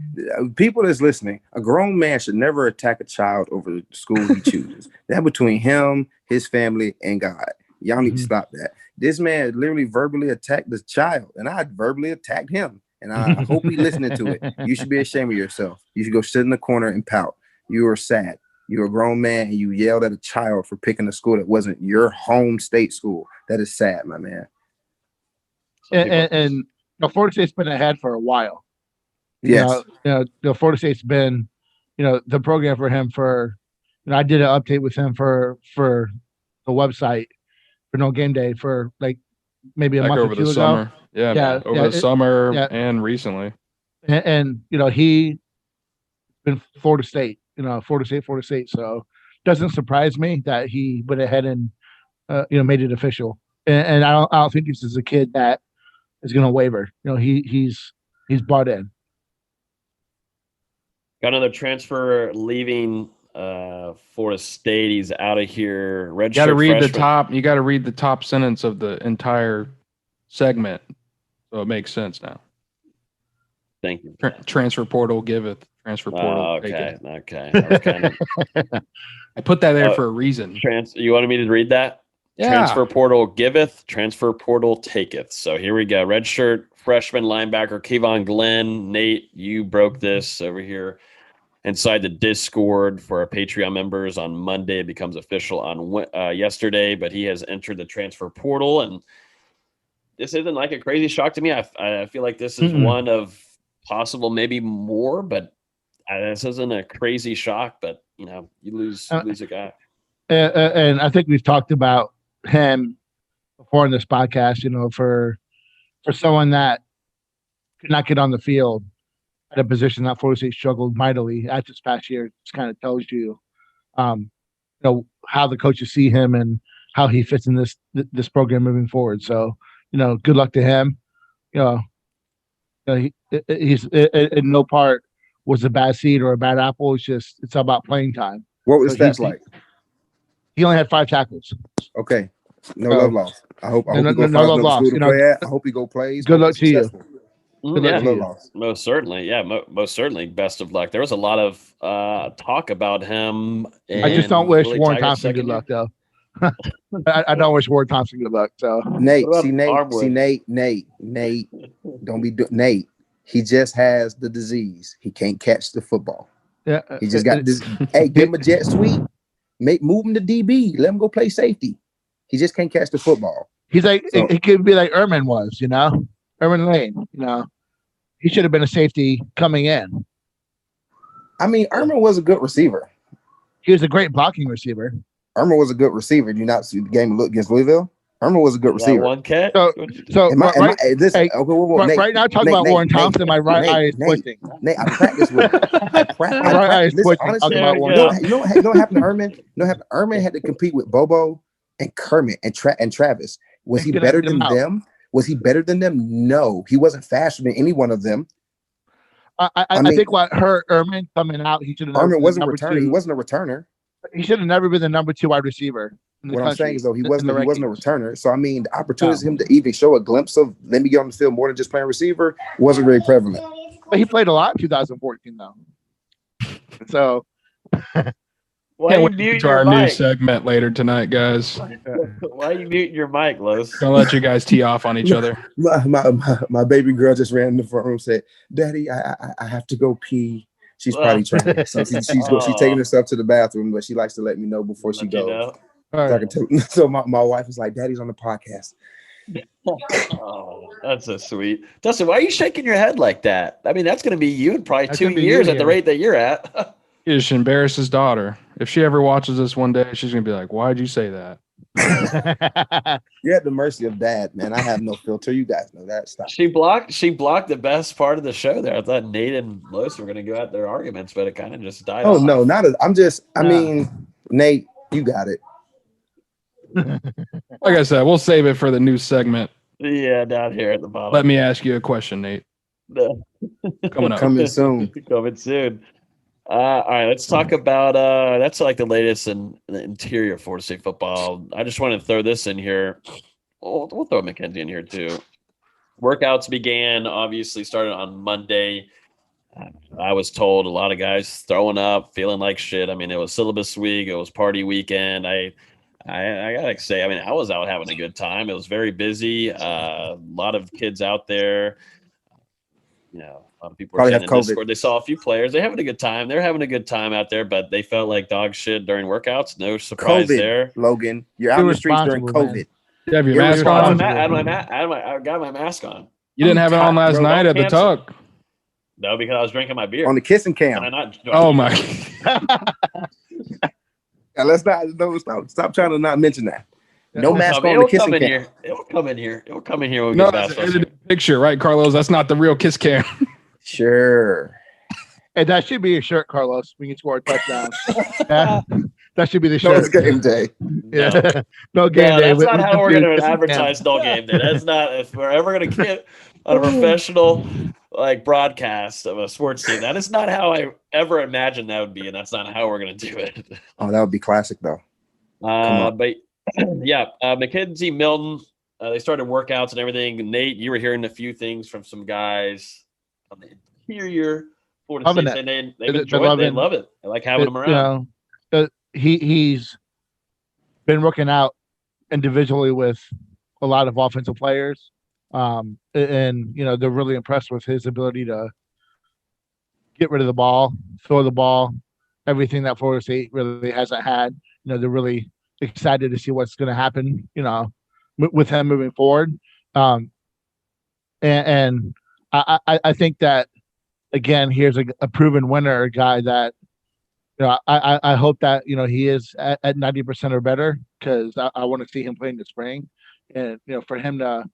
people that's listening, a grown man should never attack a child over the school he chooses. That between him, his family, and God. Y'all need to stop that. This man literally verbally attacked this child, and I verbally attacked him. And I hope he's listening to it. You should be ashamed of yourself. You should go sit in the corner and pout. You are sad. You're a grown man, and you yelled at a child for picking a school that wasn't your home state school. That is sad, my man. And Florida State's been ahead for a while. Yes. Florida State's been, the program for him for, I did an update with him for the website for No Game Day for like maybe a month or two ago. Over the summer and recently. And he's been Florida State, Florida State. So doesn't surprise me that he went ahead and, made it official. And I don't think this is a kid that is going to waver. He's bought in. Got another transfer leaving Florida State. He's out of here. You got to read the top sentence of the entire segment, so it makes sense now. Thank you. Transfer portal giveth. Transfer portal. Okay. I put that there for a reason. You wanted me to read that? Yeah. Transfer portal giveth. Transfer portal taketh. So here we go. Redshirt freshman linebacker Kevon Glenn. Nate, you broke this over here inside the Discord for our Patreon members on Monday. It becomes official on yesterday, but he has entered the transfer portal, and this isn't like a crazy shock to me. I feel like this is one of possible, maybe more, but this isn't a crazy shock. But you lose a guy, and I think we've talked about him before in this podcast. For someone that could not get on the field, at a position that Florida State struggled mightily at this past year. It just kind of tells you, how the coaches see him and how he fits in this program moving forward. So, good luck to him. He's in no part was a bad seed or a bad apple. It's all about playing time. What was the stats like? He only had 5 tackles. Okay. No love lost. I hope he go no love lost. To play at. I hope he go plays. Good luck to you. Most certainly. Yeah, most certainly. Best of luck. There was a lot of talk about him. I just don't wish Warren Thompson good luck, though. I don't wish Warren Thompson good luck. So Nate, don't be Nate. He just has the disease. He can't catch the football. Yeah, he just got this. Hey, give him a jet sweep. Move him to DB. Let him go play safety. He just can't catch the football. He's like it could be like Ehrman was, Ehrman Lane. He should have been a safety coming in. I mean, Ehrman was a good receiver. He was a great blocking receiver. Ehrman was a good receiver. Do you not see the game against Louisville? Ehrman was a good receiver. One catch. So right now, talking about Warren Thompson, my right eye is twitching. Nate, I practiced with him. My right eye is twitching. Honestly, you know what happened to Ehrman? Ehrman had to compete with Bobo and Kermit and Travis. Was he better than them? Was he better than them? No, he wasn't faster than any one of them. I think what hurt Ehrman coming out, he should have. Ehrman wasn't a returner. He wasn't a returner. He should have never been the number 2 wide receiver. What I'm saying is, though, he wasn't a returner. So, I mean, the opportunity for him to even show a glimpse of let me get on the field more than just playing receiver wasn't really prevalent. But he played a lot in 2014, though. So, why are you muting to our mic? new segment later tonight, guys. Why are you muting your mic, Los? Gonna let you guys tee off on each other. My baby girl just ran in the front room and said, "Daddy, I have to go pee." She's probably trying. So she's taking herself to the bathroom, but she likes to let me know before she goes. So my wife is like, "Daddy's on the podcast." Oh, that's so sweet. Dustin, why are you shaking your head like that? I mean, that's going to be you in probably 2 years at the rate that you're at. He just embarrassed his daughter. If she ever watches this one day, she's going to be like, "Why'd you say that?" You're at the mercy of Dad, man. I have no filter. You guys know that. Stop. She blocked the best part of the show there. I thought Nate and Los were going to go at their arguments, but it kind of just died off. No, I mean, Nate, you got it. Like I said, we'll save it for the new segment. Yeah, down here at the bottom. Let me ask you a question, Nate. Coming soon. Coming soon. All right, let's talk about that's like the latest in the interior of Florida State football. I just want to throw this in here. We'll throw McKenzie in here too. Workouts began, obviously started on Monday. I was told a lot of guys throwing up, feeling like shit. I mean, it was syllabus week. It was party weekend. I gotta say, I mean, I was out having a good time. It was very busy. A lot of kids out there. A lot of people were saying in Discord. They saw a few players. They're having a good time. They're having a good time out there, but they felt like dog shit during workouts. No surprise there. Logan, you're out in the streets during COVID. You have your mask on? I got my mask on. You didn't have it on last night at the Tuck. No, because I was drinking my beer. On the kissing cam. Oh, my. Let's not. Stop trying to not mention that. No mask on the kissing cam. It will come in here. It will come in here. When we no, get it's a picture, right, Karlos? That's not the real kiss cam. Sure. And that should be your shirt, Karlos. We can score a touchdown. That should be the shirt. No game day. Yeah. No game day. That's not how we're going to advertise no game day. That's not. If we're ever going to get on a professional broadcast of a sports team, that is not how I ever imagined that would be, and that's not how we're going to do it. Oh, that would be classic, though. But yeah, McKenzie Milton. They started workouts and everything. Nate, you were hearing a few things from some guys on the interior Florida State, and they enjoy it. They love it. They like having him around. He's been working out individually with a lot of offensive players, and they're really impressed with his ability to get rid of the ball, throw the ball, everything that Florida State really hasn't had. They're really excited to see what's going to happen, with him moving forward. And I think that, again, here's a proven winner, a guy that, I hope that, he is at 90% or better, because I want to see him play in the spring. And, for him to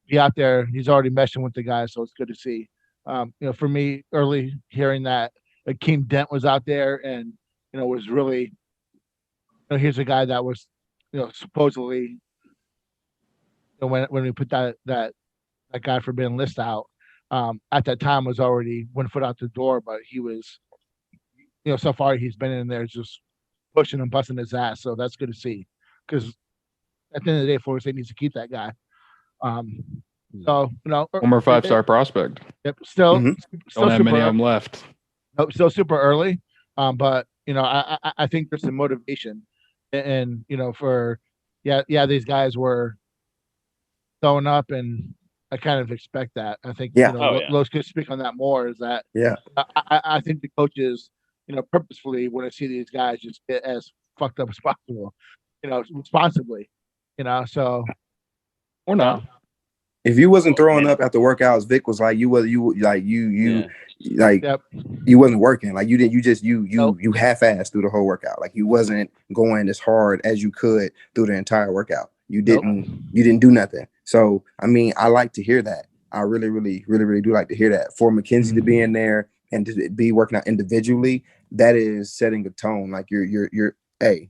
be out there, he's already meshing with the guys, so it's good to see. For me, early hearing that Akeem Dent was out there and was really, here's a guy that was, supposedly, when we put that God forbid list out, at that time was already one foot out the door, but he was, so far he's been in there just pushing and busting his ass. So that's good to see, because at the end of the day, Florida State needs to keep that guy. So former 5-star prospect. Yep, still don't have many of them left. Nope, still super early. But I think there's some motivation, and for these guys were throwing up, and I kind of expect that. I think Los could speak on that more. Is that I think the coaches purposefully want to see these guys just get as fucked up as possible, responsibly, so or not. If you wasn't throwing up after workouts, Vic was like you wasn't working. Like you half-assed through the whole workout. Like you wasn't going as hard as you could through the entire workout. You didn't do nothing. So I mean, I like to hear that. I really, really, really, really do like to hear that. For McKenzie to be in there and to be working out individually, that is setting a tone. Like you're hey,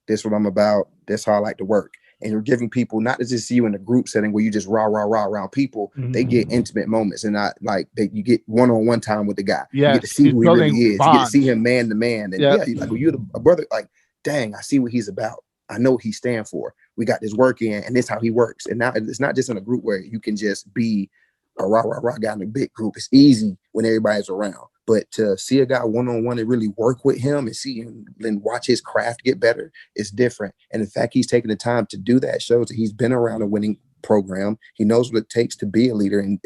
this is what I'm about. This is how I like to work. And you're giving people not to just see you in a group setting where you just rah around people. They get intimate moments, and not like you get one-on-one time with the guy. You get to see who he really is. You get to see him man to man. And like when you're a brother, like, dang, I see what he's about. I know what he stands for. We got this work in, and this is how he works. And now it's not just in a group where you can just be a rah guy in a big group. It's easy when everybody's around. But to see a guy one-on-one and really work with him and see him and watch his craft get better is different. And the fact he's taking the time to do that shows that he's been around a winning program. He knows what it takes to be a leader and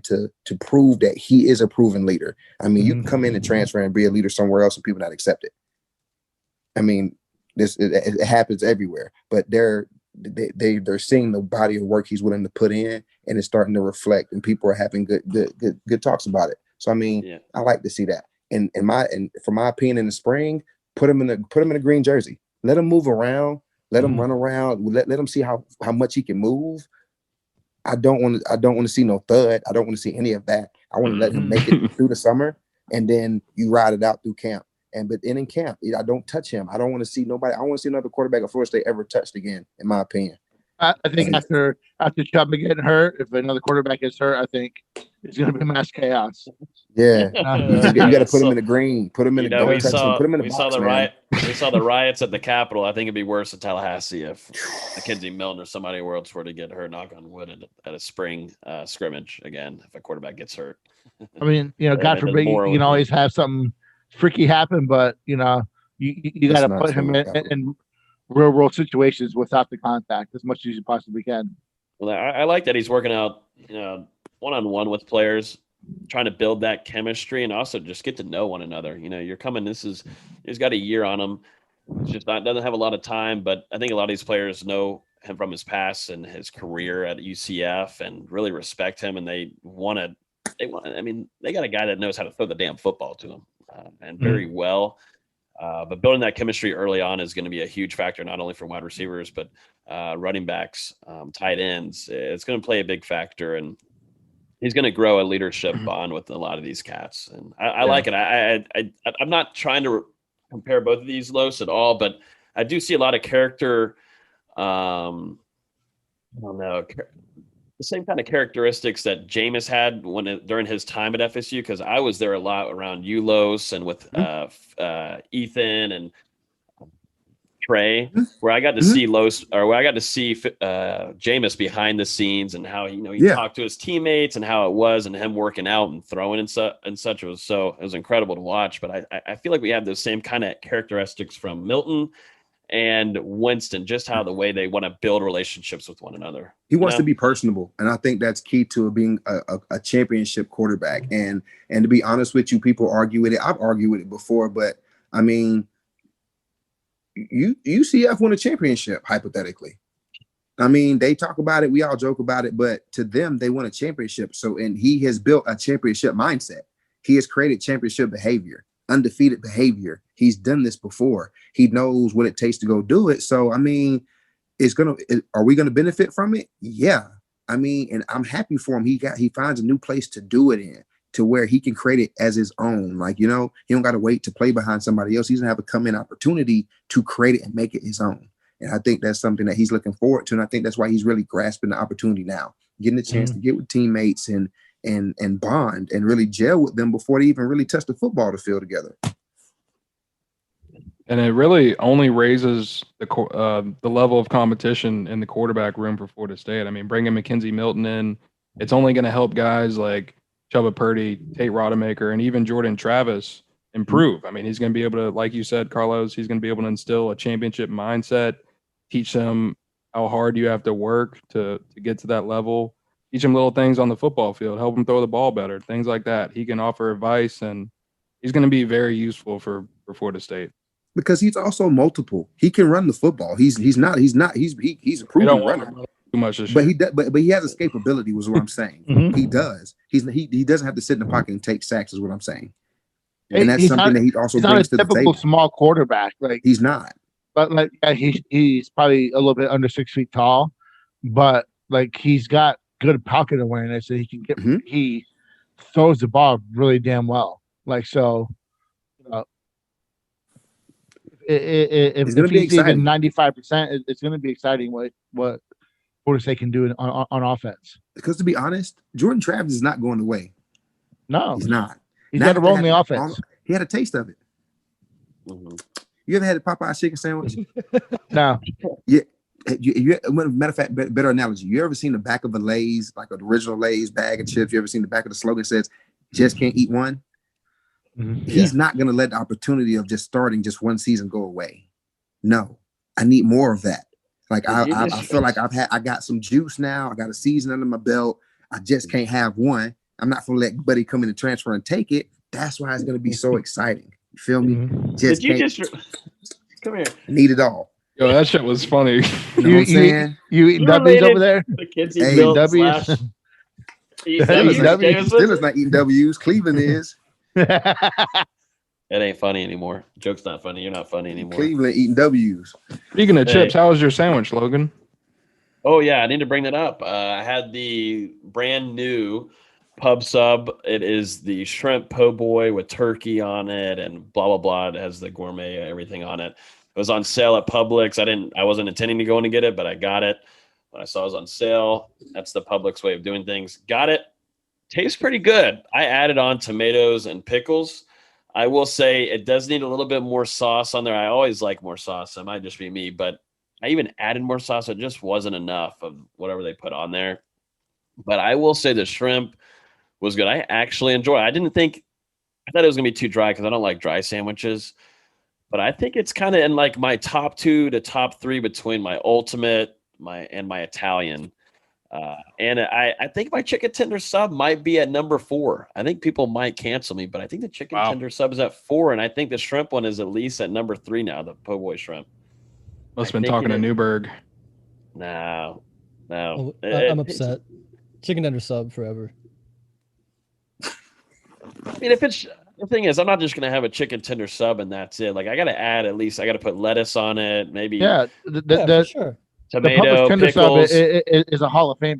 to prove that he is a proven leader. I mean, you can come in and transfer and be a leader somewhere else and people not accept it. I mean, it happens everywhere. But they're seeing the body of work he's willing to put in, and it's starting to reflect, and people are having good talks about it. So I mean, I like to see that. And for my opinion, in the spring, put him in a green jersey. Let him move around. Let him run around. Let him see how much he can move. I don't want to see no thud. I don't want to see any of that. I want to let him make it through the summer, and then you ride it out through camp. But in camp, I don't touch him. I don't want to see nobody. I don't want to see another quarterback of Florida State ever touched again, in my opinion. I think after Chubb getting hurt, if another quarterback gets hurt, I think it's going to be mass chaos. Yeah, you got to put him in the green. Put him in the we don't touch him. Put him in the we box, saw the man. we saw the riots at the Capitol. I think it'd be worse in Tallahassee if McKenzie Milton or somebody else were to get hurt. Knock on wood at a spring scrimmage again. If a quarterback gets hurt, I mean, God forbid you can always have something freaky happen, but you got to put him in real world situations without the contact as much as you possibly can. Well, I like that he's working out, one-on-one with players, trying to build that chemistry and also just get to know one another. You're coming. He's got a year on him. He's just doesn't have a lot of time, but I think a lot of these players know him from his past and his career at UCF and really respect him. And they got a guy that knows how to throw the damn football to him and very well. But building that chemistry early on is going to be a huge factor, not only for wide receivers, but running backs, tight ends. It's going to play a big factor, and he's going to grow a leadership bond with a lot of these cats. And I like it. I'm not trying to compare both of these, Los, at all, but I do see a lot of character. I don't know. The same kind of characteristics that Jameis had during his time at FSU, because I was there a lot around Los and with Ethan and Trey, where I got to see Jameis behind the scenes and how he talked to his teammates and how it was, and him working out and throwing and such. It was incredible to watch. But I feel like we have those same kind of characteristics from Milton and Winston, just how the way they want to build relationships with one another. He wants to be personable, and I think that's key to being a championship quarterback. And to be honest with you, people argue with it. I've argued with it before, but I mean, UCF won a championship, hypothetically. I mean, they talk about it, we all joke about it, but to them, they won a championship. So, and he has built a championship mindset. He has created championship behavior, undefeated behavior. He's done this before. He knows what it takes to go do it. So, I mean, are we going to benefit from it? Yeah. I mean, and I'm happy for him. He finds a new place to do it in. to where he can create it as his own. Like, he don't got to wait to play behind somebody else. He's gonna have a come in opportunity to create it and make it his own. And I think that's something that he's looking forward to. And I think that's why he's really grasping the opportunity now, getting a chance to get with teammates and bond and really gel with them before they even really touch the football field together. And it really only raises the level of competition in the quarterback room for Florida State. I mean, bringing McKenzie Milton in, it's only going to help guys like Chuba Purdy, Tate Rodemaker, and even Jordan Travis improve. I mean, he's going to be able to, like you said, Karlos, he's going to be able to instill a championship mindset, teach them how hard you have to work to get to that level, teach them little things on the football field, help them throw the ball better, things like that. He can offer advice, and he's going to be very useful for Florida State. Because he's also multiple. He can run the football. He's a proven runner. Too much but he has escapability, was what I'm saying. He does. He doesn't have to sit in the pocket and take sacks, is what I'm saying. And that's something that he also brings to the table. He's not a typical small quarterback. Like, he's not. But like, yeah, he's probably a little bit under 6 feet tall, but like he's got good pocket awareness, and he can get. He throws the ball really damn well. Like, so. If he's even 95%, it's going to be exciting what Florida State can do on offense. Because to be honest, Jordan Travis is not going away. No, he's not. He's got to roll in the offense. He had a taste of it. You ever had a Popeye chicken sandwich? No. Yeah. Matter of fact, better analogy. You ever seen the back of a Lay's, like an original Lay's bag of chips? You ever seen the back of the slogan says, "Just can't eat one"? He's not going to let the opportunity of just starting just one season go away. No, I need more of that. Like I feel like I got some juice now. I got a season under my belt. I just can't have one. I'm not going to let Buddy come in and transfer and take it. That's why it's going to be so exciting. You feel me? Come here? Need it all. Yo, that shit was funny. You know what I'm saying? You eating W's over there? McKenzie Milton W's. Steelers not eating W's. Cleveland is. It ain't funny anymore. Joke's not funny. You're not funny anymore. Cleveland eating W's. Speaking of chips, how was your sandwich, Logan? Oh, yeah. I need to bring that up. I had the brand new pub sub. It is the shrimp po' boy with turkey on it and blah, blah, blah. It has the gourmet, everything on it. It was on sale at Publix. I wasn't intending to go in and get it, but I got it when I saw it was on sale. That's the Publix way of doing things. Got it. Tastes pretty good. I added on tomatoes and pickles. I will say it does need a little bit more sauce on there. I always like more sauce. It might just be me, but I even added more sauce. It just wasn't enough of whatever they put on there. But I will say the shrimp was good. I actually enjoy it. I thought it was going to be too dry because I don't like dry sandwiches. But I think it's kind of in like my top 2 to top 3 between my ultimate and my Italian. And I think my chicken tender sub might be at number 4. I think people might cancel me, but I think the chicken tender sub is at 4, and I think the shrimp one is at least at number 3 now. The po' boy shrimp. Must have been talking to Newberg. No. I'm upset. Chicken tender sub forever. I mean, the thing is, I'm not just gonna have a chicken tender sub and that's it. Like, I gotta add at least. I gotta put lettuce on it, maybe. Yeah, for sure. Tomato, the pickles. Sub is a Hall of Famer.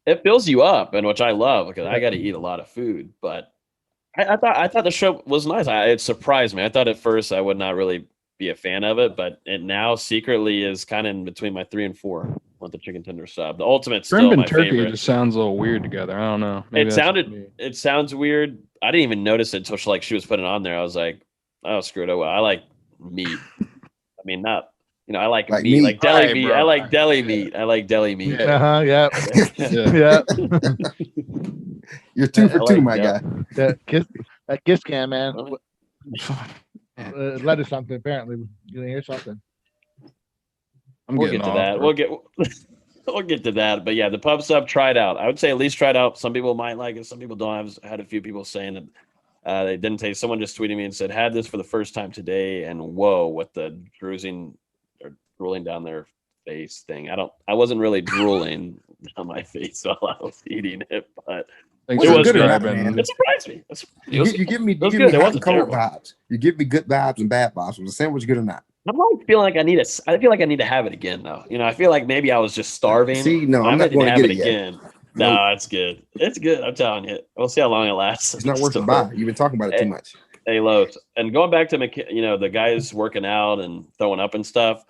It fills you up, and which I love because I got to eat a lot of food. But I thought the shrimp was nice. It surprised me. I thought at first I would not really be a fan of it, but it now secretly is kind of in between my 3 and 4 with the chicken tender sub. The ultimate still shrimp and my turkey favorite. Just sounds a little weird together. I don't know. Maybe It sounds weird. I didn't even notice it until she was putting it on there. I was like, oh, screw it. Oh, well, I like meat. I mean, not. I like meat, like deli meat. Bro. I like deli meat. Yeah. Yeah. You're 2 for 2, my guy. That kiss cam, man. Led to something. Apparently, you didn't hear something. We'll get to that. We'll get to that. But yeah, the pub sub, try it out. I would say at least try it out. Some people might like it. Some people don't. I've had a few people saying that they didn't taste. Someone just tweeted me and said, had this for the first time today, and whoa, with the drooling down their face thing. I wasn't really drooling down my face while I was eating it, but it was good. It surprised me. You give me hot and cold vibes. You give me good vibes and bad vibes. Was the sandwich good or not? I'm like feeling like I feel like I need to have it again though. I feel like maybe I was just starving. See, no, I'm not going to get it again. No, it's good. It's good. I'm telling you. We'll see how long it lasts. It's not worth the buy. You've been talking about it too much. Hey, Los. And going back to the guys working out and throwing up and stuff,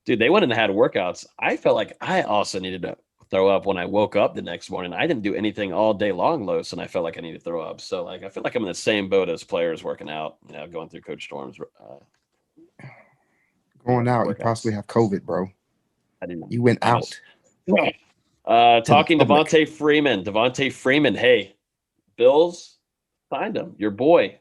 dude, they went and had workouts. I felt like I also needed to throw up when I woke up the next morning. I didn't do anything all day long, Los, and I felt like I needed to throw up. So, I feel like I'm in the same boat as players working out, going through Coach Storm's. Going out, you possibly have COVID, bro. I didn't. You went out. Talking Devontae Freeman. Devontae Freeman, hey, Bills signed him. Your boy,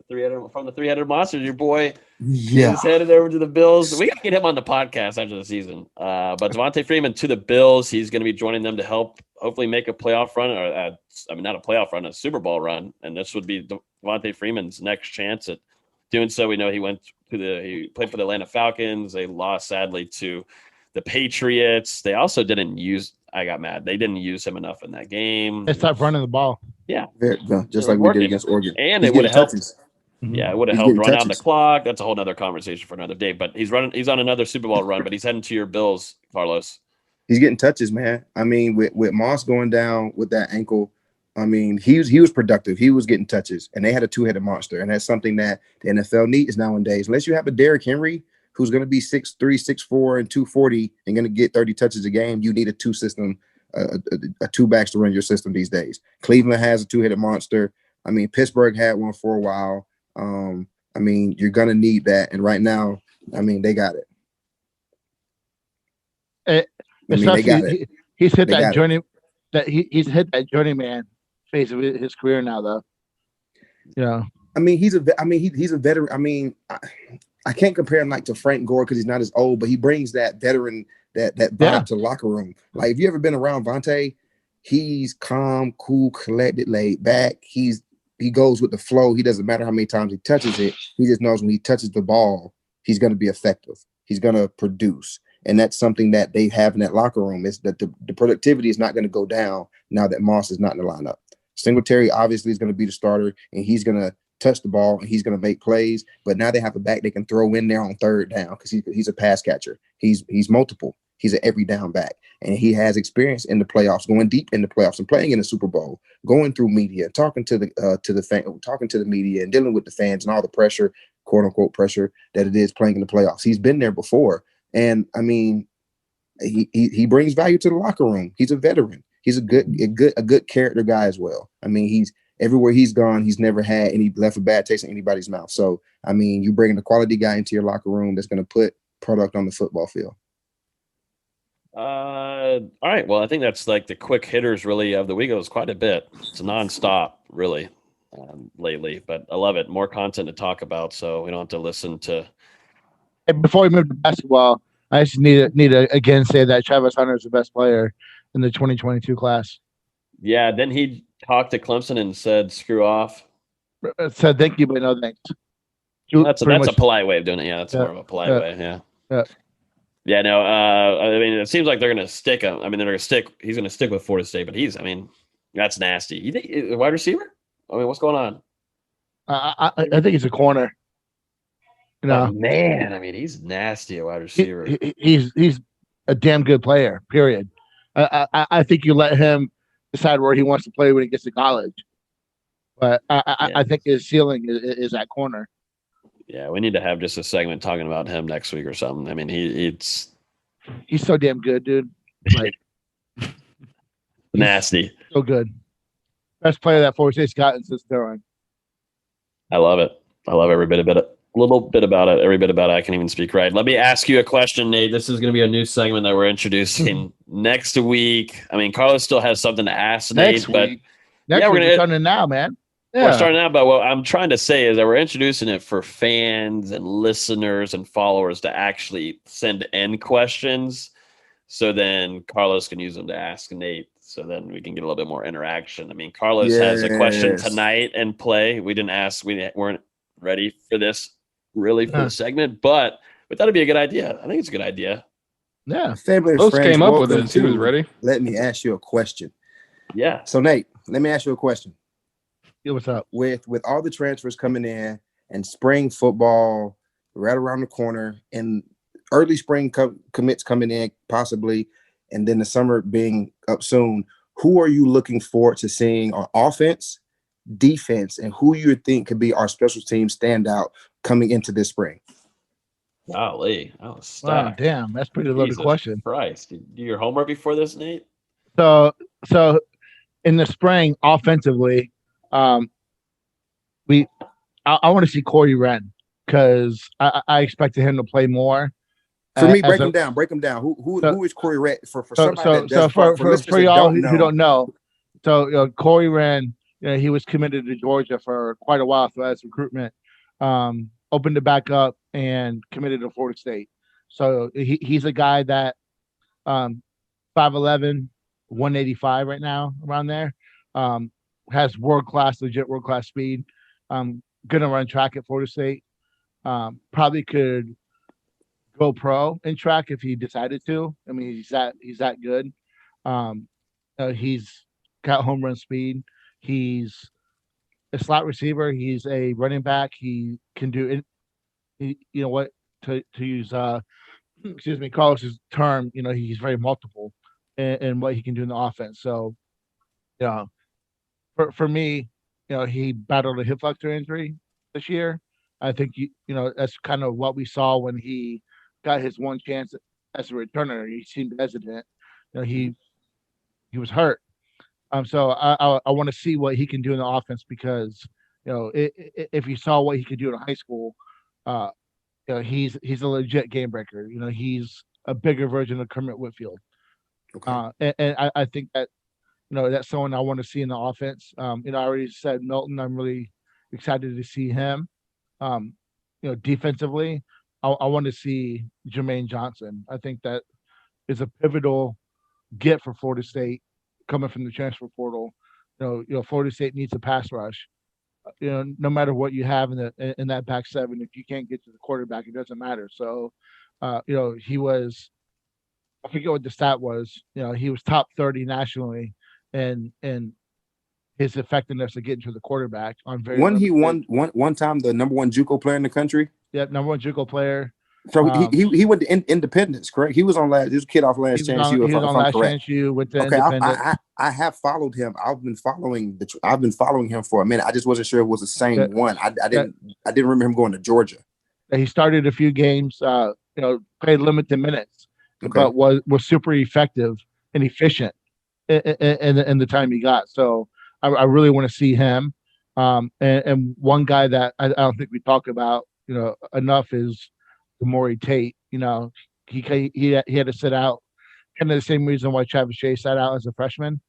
from the three-headed monsters. Your boy, he's headed over to the Bills. We gotta get him on the podcast after the season. But Devontae Freeman to the Bills. He's going to be joining them to help hopefully make a playoff run, not a playoff run, a Super Bowl run. And this would be Devontae Freeman's next chance at doing so. We know he played for the Atlanta Falcons. They lost sadly to the Patriots. They also I got mad. They didn't use him enough in that game. They stopped running the ball. Yeah. Just like we did against Oregon. And it would have helped. Yeah, it would have helped run out the clock. That's a whole nother conversation for another day. But he's on another Super Bowl run, but he's heading to your Bills, Karlos. He's getting touches, man. I mean, with Moss going down with that ankle, I mean, he was productive. He was getting touches, and they had a two-headed monster. And that's something that the NFL needs nowadays. Unless you have a Derrick Henry who's going to be 6'3", 6'4", and 240 and going to get 30 touches a game, you need a two-system, a two backs to run your system these days. Cleveland has a two-headed monster. I mean, Pittsburgh had one for a while. I mean, you're going to need that. And right now, I mean, they got it. They got it. He's hit that journeyman phase of his career now, though. Yeah. I mean, he's a veteran. I mean, I can't compare him to Frank Gore because he's not as old, but he brings that veteran that vibe to the locker room. Like, if you ever been around Vontae, he's calm, cool, collected, laid back. He goes with the flow. He doesn't matter how many times he touches it. He just knows when he touches the ball, he's going to be effective. He's going to produce. And that's something that they have in that locker room, is that the productivity is not going to go down now that Moss is not in the lineup. Singletary obviously is going to be the starter, and he's going to touch the ball and he's going to make plays. But now they have a back they can throw in there on third down because he's a pass catcher. He's multiple. He's an every down back, and he has experience in the playoffs, going deep in the playoffs and playing in the Super Bowl, going through media, talking to the fan, talking to the media, and dealing with the fans and all the pressure, quote unquote pressure, that it is playing in the playoffs. He's been there before, and I mean, he brings value to the locker room. He's a veteran. He's a good character guy as well. I mean, he's everywhere he's gone, he's never had left a bad taste in anybody's mouth. So I mean, you bringing a quality guy into your locker room that's going to put product on the football field. All right. Well, I think that's the quick hitters really of the week. It was quite a bit. It's nonstop really lately, but I love it. More content to talk about, so we don't have to listen to. And before we move to basketball, I just need to again say that Travis Hunter is the best player in the 2022 class. Yeah. Then he talked to Clemson and said, "Screw off." Said thank you, but no thanks. That's a polite way of doing it. Yeah, that's more of a polite way. Yeah. Yeah, no. I mean, it seems like they're going to stick him. I mean, he's going to stick with Florida State, but that's nasty. You think a wide receiver? I mean, what's going on? I think he's a corner. Oh, man, I mean, he's nasty, a wide receiver. He's a damn good player. Period. I think you let him decide where he wants to play when he gets to college. But I think his ceiling is at corner. Yeah, we need to have just a segment talking about him next week or something. I mean, he's so damn good, dude. Nasty. So good. Best player that Florida State's gotten since Durham. I love it. I love every bit of it. Every bit about it. I can't even speak right. Let me ask you a question, Nate. This is going to be a new segment that we're introducing next week. I mean, Karlos still has something to ask Nate, but we're starting now, man. Yeah. We're starting out, but what I'm trying to say is that we're introducing it for fans and listeners and followers to actually send in questions. So then Karlos can use them to ask Nate. So then we can get a little bit more interaction. I mean, Karlos has a question tonight in play. We weren't ready for this really for the segment, but we thought it'd be a good idea. I think it's a good idea. Yeah. Family and Los friends, came up with it. He was ready. Let me ask you a question. Yeah. So Nate, let me ask you a question. Yeah, what's up? With all the transfers coming in and spring football right around the corner and early spring commits coming in possibly, and then the summer being up soon, who are you looking forward to seeing on offense, defense, and who you think could be our special team standout coming into this spring? Golly, I was stuck. Wow, damn, that's pretty loaded question. Christ, did you do your homework before this, Nate? So in the spring, offensively, I want to see Corey Wren because I expected him to play more. For me, break him down. Who is Corey Wren for somebody for y'all who don't know? So Corey Wren, he was committed to Georgia for quite a while through his recruitment. Opened to back up and committed to Florida State. So he's a guy that 5'11", 185 right now, around there. Has legit world-class speed. Gonna run track at Florida State. Probably could go pro in track if he decided to. I mean, he's that good. He's got home run speed. He's a slot receiver. He's a running back. He can do it. To use Karlos' term, he's very multiple in what he can do in the offense. So, for me, he battled a hip flexor injury this year. I think that's kind of what we saw when he got his one chance as a returner. He seemed hesitant. He was hurt. So I want to see what he can do in the offense because if you saw what he could do in high school, he's a legit game breaker. He's a bigger version of Kermit Whitfield. Okay. And I think that that's someone I want to see in the offense. I already said Milton. I'm really excited to see him. Defensively, I want to see Jermaine Johnson. I think that is a pivotal get for Florida State coming from the transfer portal. Florida State needs a pass rush. No matter what you have in that back seven, if you can't get to the quarterback, it doesn't matter. So, he was, I forget what the stat was. He was top 30 nationally, and his effectiveness of getting to the quarterback on very. He won one time the number one JUCO player in the country. Yep, number one JUCO player. So he went to Independence, correct? He was on this kid off Last Chance U. He was on Last Chance U with the Independence. I have followed him. I've been following him for a minute. I just wasn't sure it was the same one. I didn't remember him going to Georgia. He started a few games. Played limited minutes, but was super effective and efficient in the time he got. So I really want to see him. And one guy that I don't think we talk about enough is Maury Tate. He had to sit out, kind of the same reason why Travis Shea sat out as a freshman.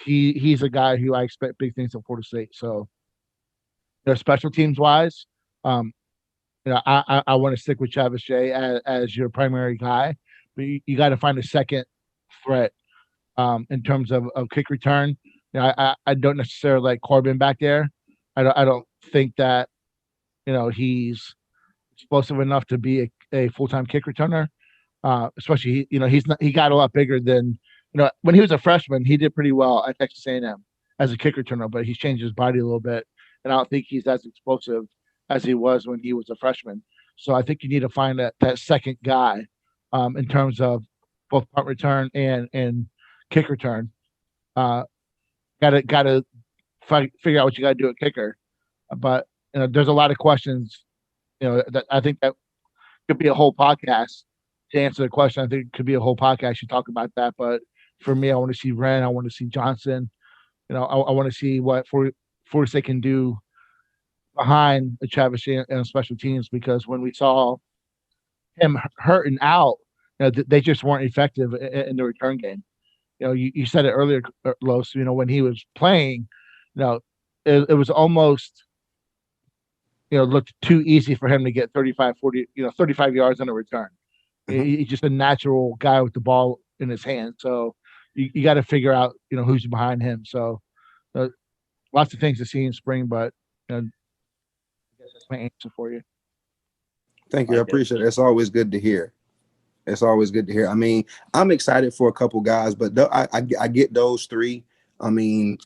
He's a guy who I expect big things at Florida State. So, special teams wise, I want to stick with Travis Shea as your primary guy, but you got to find a second threat in terms of kick return. I don't necessarily like Corbin back there. I don't think that he's explosive enough to be a full-time kick returner. Especially he got a lot bigger than when he was a freshman. He did pretty well at Texas A&M as a kick returner, but he's changed his body a little bit, and I don't think he's as explosive as he was when he was a freshman. So I think you need to find that second guy in terms of both punt return and kick return. Got to figure out what you got to do at kicker, but there's a lot of questions. That I think that could be a whole podcast to answer the question. I think it could be a whole podcast to talk about that. But for me, I want to see Wren. I want to see Johnson. I want to see what Florida State can do behind the Travis and special teams, because when we saw him hurting out, they just weren't effective in the return game. You said it earlier, Los. When he was playing, it was almost. Looked too easy for him to get 35, 40, 35 yards on a return. Mm-hmm. He's just a natural guy with the ball in his hand. So you got to figure out, who's behind him. So lots of things to see in spring, but I guess that's my answer for you. Thank you. I appreciate it. It's always good to hear. I mean, I'm excited for a couple guys, but I get those three. I mean,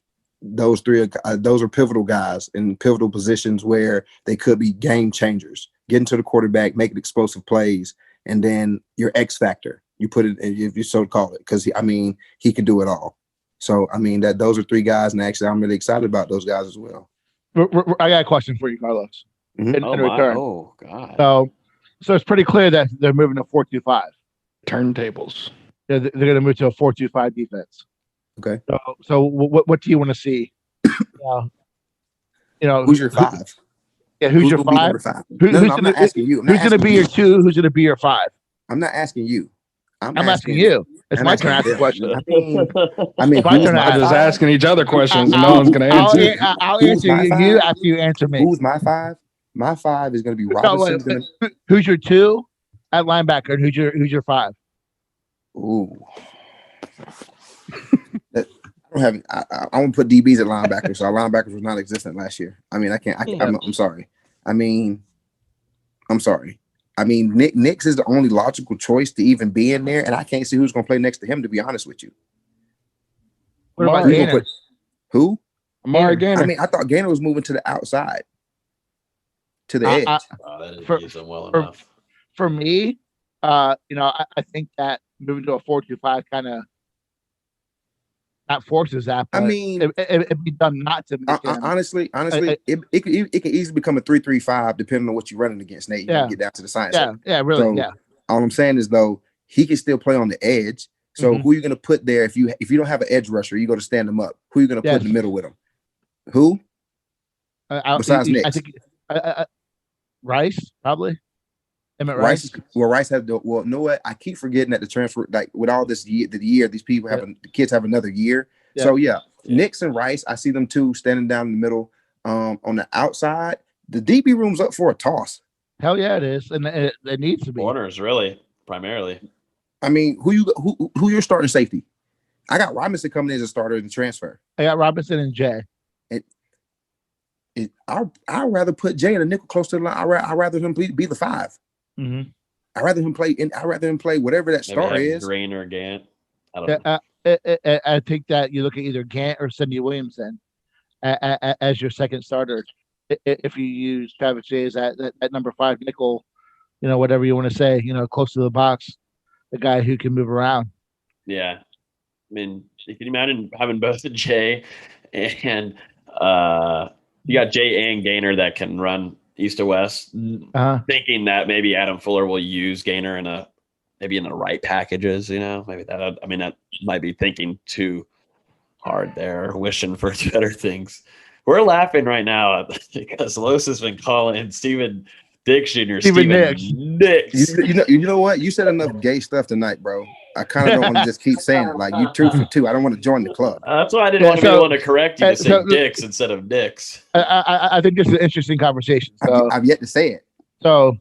those are pivotal guys in pivotal positions where they could be game changers, getting to the quarterback, making explosive plays, and then your X factor. You put it, if you so call it, because he can do it all. So those are three guys, and actually, I'm really excited about those guys as well. I got a question for you, Karlos. Mm-hmm. In return. Oh God. So it's pretty clear that they're moving to 4-2-5. Turntables. They're going to move to a 4-2-5 defense. Okay. So what do you want to see? Who's your five? Who's your five? I'm not asking you. Who's going to be your 2? Who's going to be your 5? I'm not asking you. I'm asking you. It's my turn to ask the question. We're just asking each other questions, and no one's going to answer. I'll answer you after you answer me. Who's my 5? My 5 is going to be Robinson. Who's your 2 at linebacker, and who's your 5? Ooh. I want to put DBs at linebackers, so our linebackers was not existent last year. I can't. I'm sorry. I'm sorry. Nix is the only logical choice to even be in there, and I can't see who's going to play next to him, to be honest with you. What about Gainer? Who? Amari Gainer. I thought Gainer was moving to the outside, to the edge. That didn't use him well enough. For me, I think that moving to a 4-2-5 kind of not forces that. But it'd be done not to. Honestly, it can easily become a 3-3-5 depending on what you're running against. Nate, you can get down to the science. Really. So, all I'm saying is though, he can still play on the edge. So who are you going to put there if you don't have an edge rusher? You go to stand him up. Who are you going to put in the middle with him? Who? Besides Nix? I think Rice probably. Rice has you know what? I keep forgetting that the transfer, like with all this year, these people the kids have another year. Yeah. So Nix and Rice, I see them two standing down in the middle. On the outside, the DB room's up for a toss. Hell yeah, it is, and it needs to be. Corners, really, primarily. Who your starting safety? I got Robinson coming in as a starter in the transfer. I got Robinson and Jay. I'd rather put Jay in a nickel close to the line. I'd rather him be the 5. Mm-hmm. I'd rather him play whatever that star is. Green or Gant. I don't know. I think that you look at either Gant or Sidney Williamson as your second starter. If you use Travis Jay as that number 5 nickel, whatever you want to say, close to the box, the guy who can move around. Yeah. Can you imagine having both Jay and you got Jay and Gainer that can run east to west, thinking that maybe Adam Fuller will use Gainer in the right packages, maybe that might be thinking too hard there, wishing for better things. We're laughing right now because Los has been calling Steven Dix Jr. Steven Dix. You know what? You said enough gay stuff tonight, bro. I kind of don't want to just keep saying it. Like, you 2 for 2. I don't want to join the club. That's why I didn't want to be the one to correct you to say Dix instead of Dix. I think this is an interesting conversation. So I've yet to say it. So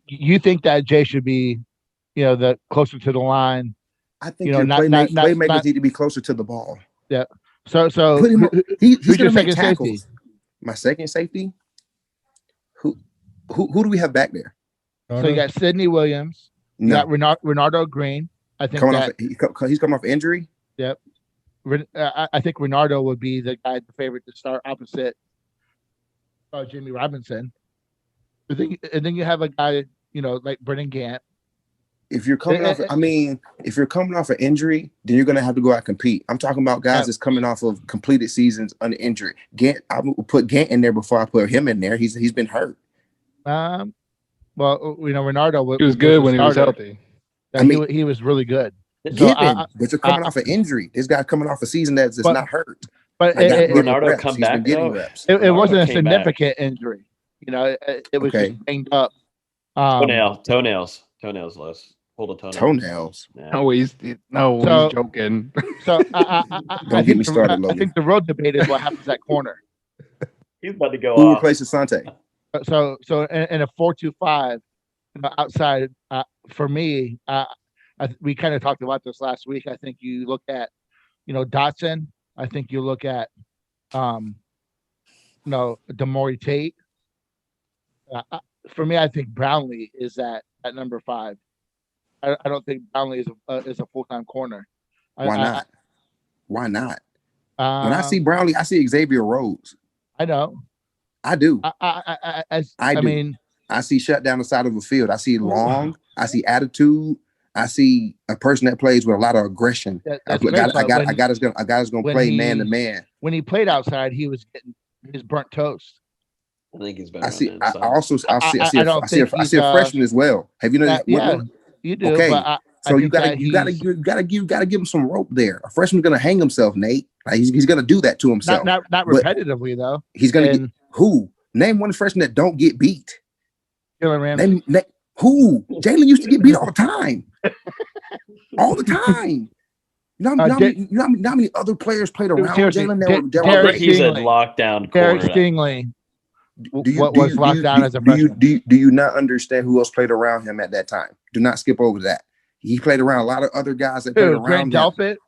you think that Jay should be, the closer to the line? I think playmakers need to be closer to the ball. Yeah. So he's your second safety? My second safety? Who do we have back there? So you got Sidney Williams. You got Renardo Green. I think he's coming off injury. Yep. I think Renardo would be the guy, the favorite to start opposite Jimmy Robinson. And then you have a guy, like Brennan Gant. If you're coming off, if you're coming off an injury, then you're gonna have to go out and compete. I'm talking about guys that's coming off of completed seasons under injury. Gant, I would put Gant in there before I put him in there. He's been hurt. Well, Renardo. He was good when he was healthy. He was really good. But you're coming off an injury. This guy coming off a season that's not hurt. But Renardo come back. It wasn't a significant injury. It was just banged up. Toenails, Les. Hold a toenail. Toenails. Yeah. He's joking. So don't get me started, Logan. I think the road debate is what happens at corner. He's about to go Who off. replaces Sante? So in a 4-2-5, outside for me, we kind of talked about this last week. I think you look at, Dustin. I think you look at, Demore Tate. For me, I think Brownlee is at number 5. I don't think Brownlee is a full-time corner. Why not? Why not? When I see Brownlee, I see Xavier Rhodes. I know. I do. I mean, I see shut down the side of a field. I see long. I see attitude. I see a person that plays with a lot of aggression. A guy that's gonna play man to man. When he played outside, he was getting his burnt toast. I think he's better. I see a freshman as well. Have you noticed? You do. Okay, but so you gotta give him some rope there. A freshman's gonna hang himself, Nate. Like he's gonna do that to himself. Not repetitively though. He's gonna get who? Name one freshman that don't get beat. Jalen Ramsey. Who? Jalen used to get beat all the time. All the time. You know how many other players played around Jalen? He's a lockdown corner. Derek Stingley. Was locked down as a freshman. Do you not understand who else played around him at that time? Do not skip over that. He played around a lot of other guys that played around him.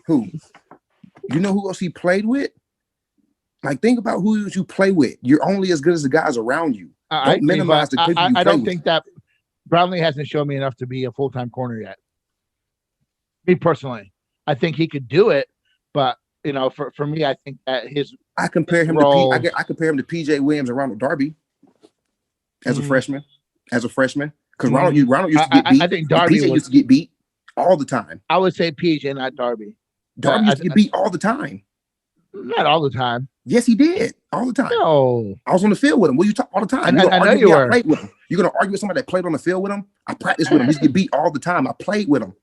Who? You know who else he played with? Like, think about who you play with. You're only as good as the guys around you. Don't minimize the people you play with. I don't think that Brownlee hasn't shown me enough to be a full-time corner yet. Me personally, I think he could do it, but for me, I think that I compare him to PJ Williams and Ronald Darby as a freshman. Because Ronald used to get beat. I think Darby used to get beat all the time. I would say PJ, not Darby. Darby used to get beat all the time. Not all the time. Yes, he did. All the time. No. I was on the field with him. What you talk all the time? I know you were. With him. You're going to argue with somebody that played on the field with him? I practiced with him. He used to get beat all the time. I played with him.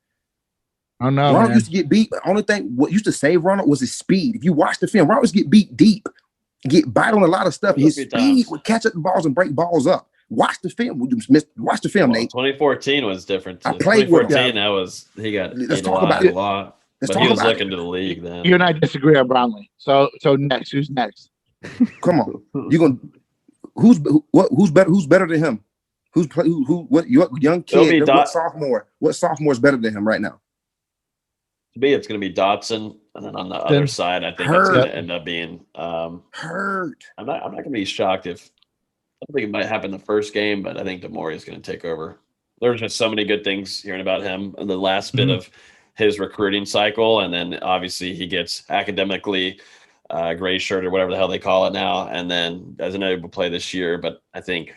Oh, no, Ronald used to get beat, but the only thing what used to save Ronald was his speed. If you watch the film, Ronald used to get beat deep, get bite on a lot of stuff. His speed would catch up the balls and break balls up. Watch the film. Watch the film, Nate. 2014 was different too. I played with him. 2014, he got a lot. But he was looking to the league then. You and I disagree on Brownlee. So next, who's next? Come on, who's better than him? What young kid? What sophomore is better than him right now? To me, it's going to be Dotson, and then on the other side, I think it's going to end up being Hurt. I'm not going to be shocked if I think it might happen the first game, but I think Demore is going to take over. There's just so many good things hearing about him in the last bit of his recruiting cycle, and then obviously he gets academically gray shirt or whatever the hell they call it now, and then doesn't able to play this year. But I think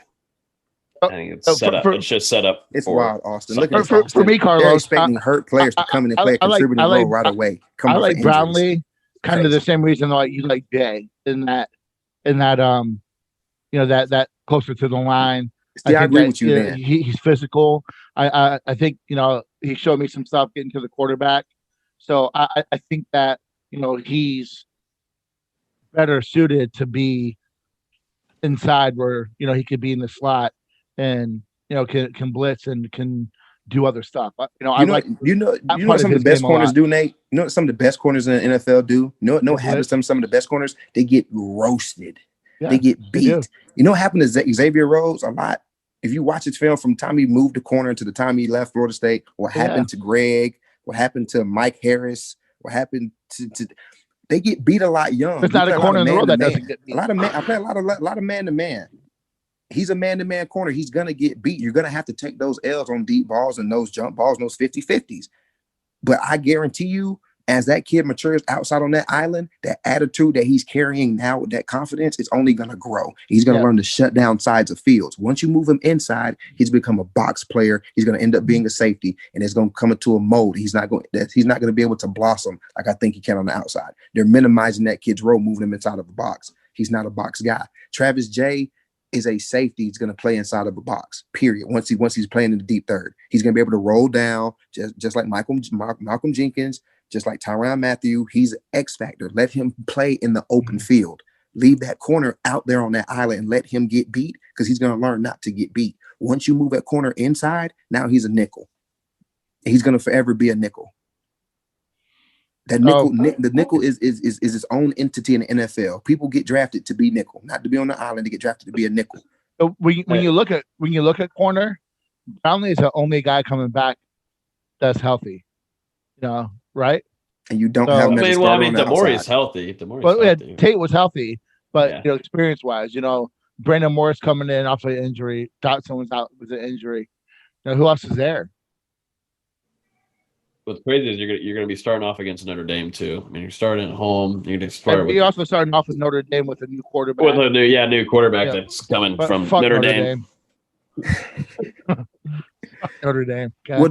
it's set up. It's just set up. It's wild, Austin. Look at for me, Karlos. They're expecting hurt players to come in and play a contributing role right away. I like Brownlee, kind of the same reason like you like Jay in that that closer to the line. See, I agree with you, man. He's physical. I think he showed me some stuff getting to the quarterback. So I think that he's better suited to be inside where he could be in the slot and can blitz and can do other stuff. You know what some of the best corners do, Nate? You know what some of the best corners in the NFL do? You know what happens to some of the best corners? They get roasted. Yeah, they get beat. You know what happened to Xavier Rhodes a lot? If you watch his film from the time he moved to corner to the time he left Florida State, what happened to Greg, what happened to Mike Harris, what happened to they get beat a lot young. There's not a corner in the world that doesn't get beat. I play a lot of man to man. He's a man-to-man corner. He's going to get beat. You're going to have to take those L's on deep balls and those jump balls and those 50-50s. But I guarantee you, as that kid matures outside on that island, that attitude that he's carrying now with that confidence is only going to grow. He's going to learn to shut down sides of fields. Once you move him inside, he's become a box player. He's going to end up being a safety, and it's going to come into a mold. He's not going to be able to blossom like I think he can on the outside. They're minimizing that kid's role, moving him inside of a box. He's not a box guy. Travis J is a safety. He's going to play inside of a box, period. Once he's playing in the deep third, he's going to be able to roll down just like Malcolm Jenkins, just like Tyrann Mathieu. He's an X factor. Let him play in the open field. Leave that corner out there on that island and let him get beat because he's going to learn not to get beat. Once you move that corner inside, now he's a nickel. He's going to forever be a nickel. That nickel, the nickel is its own entity in the NFL. People get drafted to be nickel, not to be on the island. To get drafted to be a nickel. So when you look at corner, Brownlee is the only guy coming back that's healthy. Right? And you don't have. Demore is healthy. Tate was healthy, but experience wise, Brandon Morris coming in off of an injury. Dotson was out with an injury. Who else is there? What's crazy is you're gonna be starting off against Notre Dame too. I mean, you're starting at home. You're gonna start. You're also starting off with Notre Dame with a new quarterback. With a new quarterback that's coming from Notre Dame. Notre Dame. Okay. Well,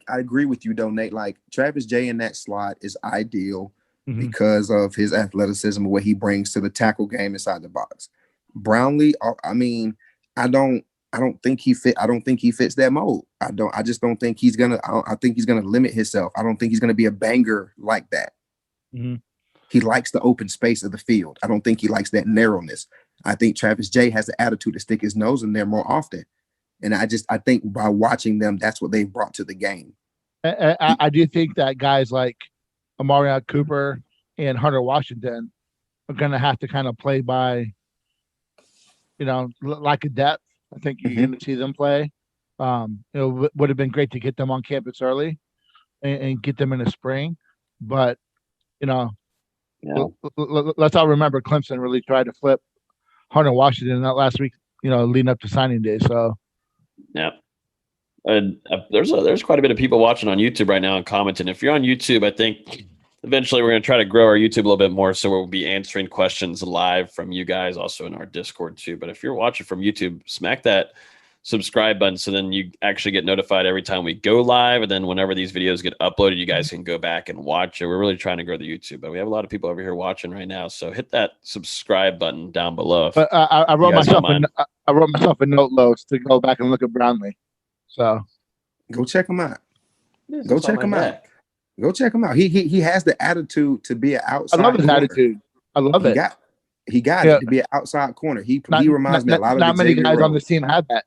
I agree with you, though, Nate. Like Travis Jay in that slot is ideal because of his athleticism and what he brings to the tackle game inside the box. Brownlee, I mean, I don't think he fits that mold. I just don't think he's gonna. I think he's gonna limit himself. I don't think he's gonna be a banger like that. Mm-hmm. He likes the open space of the field. I don't think he likes that narrowness. I think Travis Jay has the attitude to stick his nose in there more often. And I think by watching them, that's what they've brought to the game. I do think that guys like Amari Cooper and Hunter Washington are going to have to kind of play by, like a depth. I think you're going to see them play. It would have been great to get them on campus early and get them in the spring. But, let's all remember Clemson really tried to flip Hunter Washington that last week, leading up to signing day. So, yeah. And there's quite a bit of people watching on YouTube right now and commenting. If you're on YouTube, I think eventually we're going to try to grow our YouTube a little bit more. So we'll be answering questions live from you guys, also in our Discord too. But if you're watching from YouTube, smack that subscribe button so then you actually get notified every time we go live. And then whenever these videos get uploaded, you guys can go back and watch it. We're really trying to grow the YouTube, but we have a lot of people over here watching right now. So hit that subscribe button down below. But I wrote myself a note, Los, to go back and look at Brownlee. So go check him out. Go check him out. Go check him out. He has the attitude to be an outside. I love his attitude. I love it. He got it to be an outside corner. He reminds me a lot of not many guys on this team have that.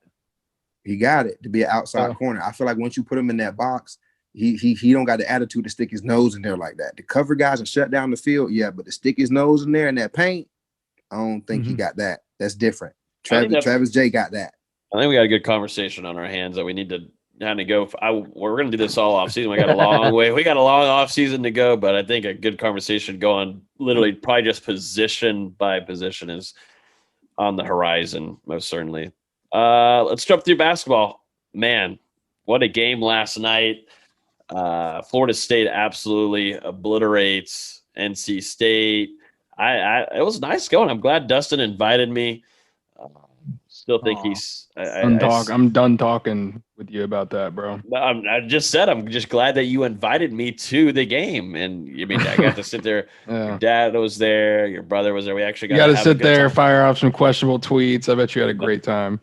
He got it to be an outside corner. I feel like once you put him in that box, he don't got the attitude to stick his nose in there like that. To cover guys and shut down the field, yeah, but to stick his nose in there in that paint, I don't think he got that. That's different. Travis Jay got that. I think we got a good conversation on our hands that we need to kind of go. We're going to do this all off season. We got a long way. We got a long off season to go, but I think a good conversation going literally probably just position by position is on the horizon, most certainly. Let's jump through basketball. Man, what a game last night. Florida State absolutely obliterates NC State. It was nice going. I'm glad Dustin invited me. Still think I'm done talking with you about that, bro. I just said I'm just glad that you invited me to the game, and I mean I got to sit there. Yeah. Your dad was there, your brother was there. We actually got to sit there, fire off some questionable tweets. I bet you had a great time.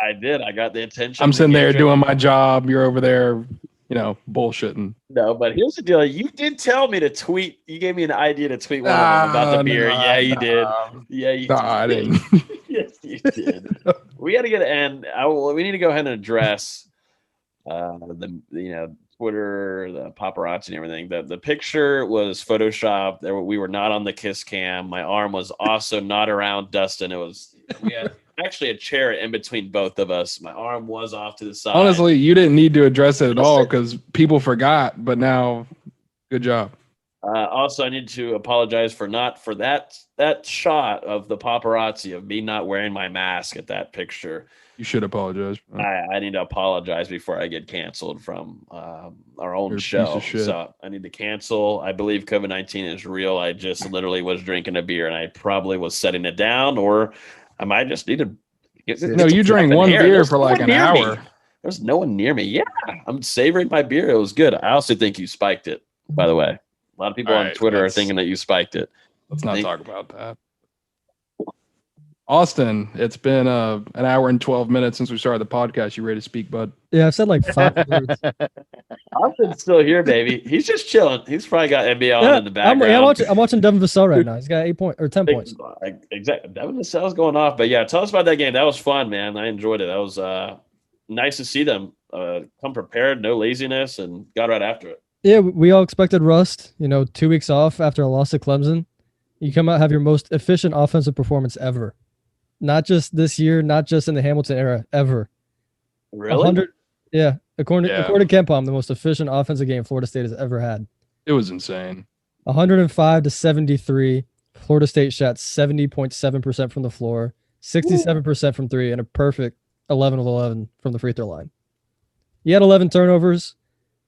I did. I got the attention. I'm sitting there doing my job. You're over there, bullshitting. No, but here's the deal. You did tell me to tweet. You gave me an idea to tweet one of them about the beer. Yeah, you did. Yeah, you did. I didn't. Yes, you did. We got to get we need to go ahead and address the Twitter, the paparazzi and everything. The picture was photoshopped. We were not on the kiss cam. My arm was also not around Dustin. We had actually a chair in between both of us. My arm was off to the side. Honestly, you didn't need to address it at all because people forgot, but now good job. Also, I need to apologize for that shot of the paparazzi of me not wearing my mask at that picture. You should apologize. I need to apologize before I get canceled from our own show. So I need to cancel. I believe COVID-19 is real. I just literally was drinking a beer and I probably was setting it down, or I might just need to. You drank one beer for like an hour. There's no one near me. Yeah, I'm savoring my beer. It was good. I also think you spiked it, by the way. A lot of people on Twitter are thinking that you spiked it. Let's not talk about that. Austin, it's been an hour and 12 minutes since we started the podcast. You ready to speak, bud? Yeah, I've said like 5 words. Austin's still here, baby. He's just chilling. He's probably got NBA on in the background. I'm watching Devin Vassell right now. He's got 10 points. Exactly. Devin Vassell's going off. But yeah, tell us about that game. That was fun, man. I enjoyed it. That was nice to see them come prepared, no laziness, and got right after it. Yeah, we all expected rust. 2 weeks off after a loss to Clemson. You come out, have your most efficient offensive performance ever. Not just this year, not just in the Hamilton era, ever. Really? According to KenPom, the most efficient offensive game Florida State has ever had. It was insane. 105-73. Florida State shot 70.7% from the floor, 67% from three, and a perfect 11 of 11 from the free throw line. You had 11 turnovers.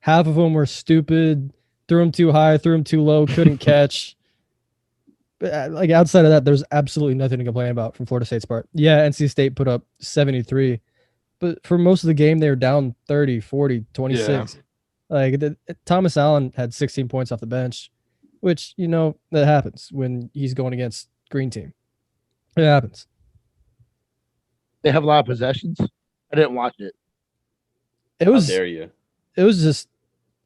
Half of them were stupid, threw them too high, threw them too low, couldn't catch. But like outside of that, there's absolutely nothing to complain about from Florida State's part. Yeah, NC State put up 73, but for most of the game, they were down 30, 40, 26. Yeah. Like Thomas Allen had 16 points off the bench, which, that happens when he's going against green team. It happens. They have a lot of possessions. I didn't watch it. How dare you? It was just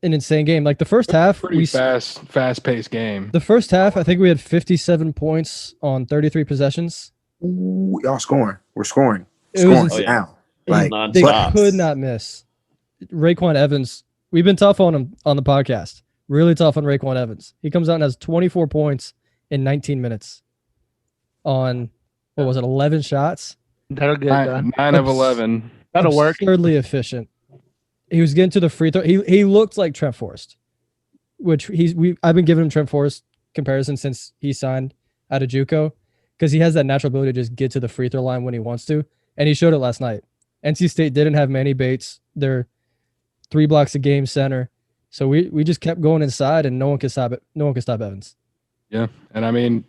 an insane game. Like the first half, pretty fast-paced game. The first half, I think we had 57 points on 33 possessions. Ooh, y'all scoring. We're scoring. It was now. Like they could not miss. Raekwon Evans. We've been tough on him on the podcast. Really tough on Raekwon Evans. He comes out and has 24 points in 19 minutes on 11 shots. That'll get done. 9 of 11. That'll work. Absurdly efficient. He was getting to the free throw. He looked like Trent Forrest, which I've been giving him Trent Forrest comparison since he signed out of JUCO, because he has that natural ability to just get to the free throw line when he wants to, and he showed it last night. NC State didn't have Manny Bates. They're 3 blocks a game center, so we just kept going inside, and no one could stop it. No one could stop Evans. Yeah, and I mean,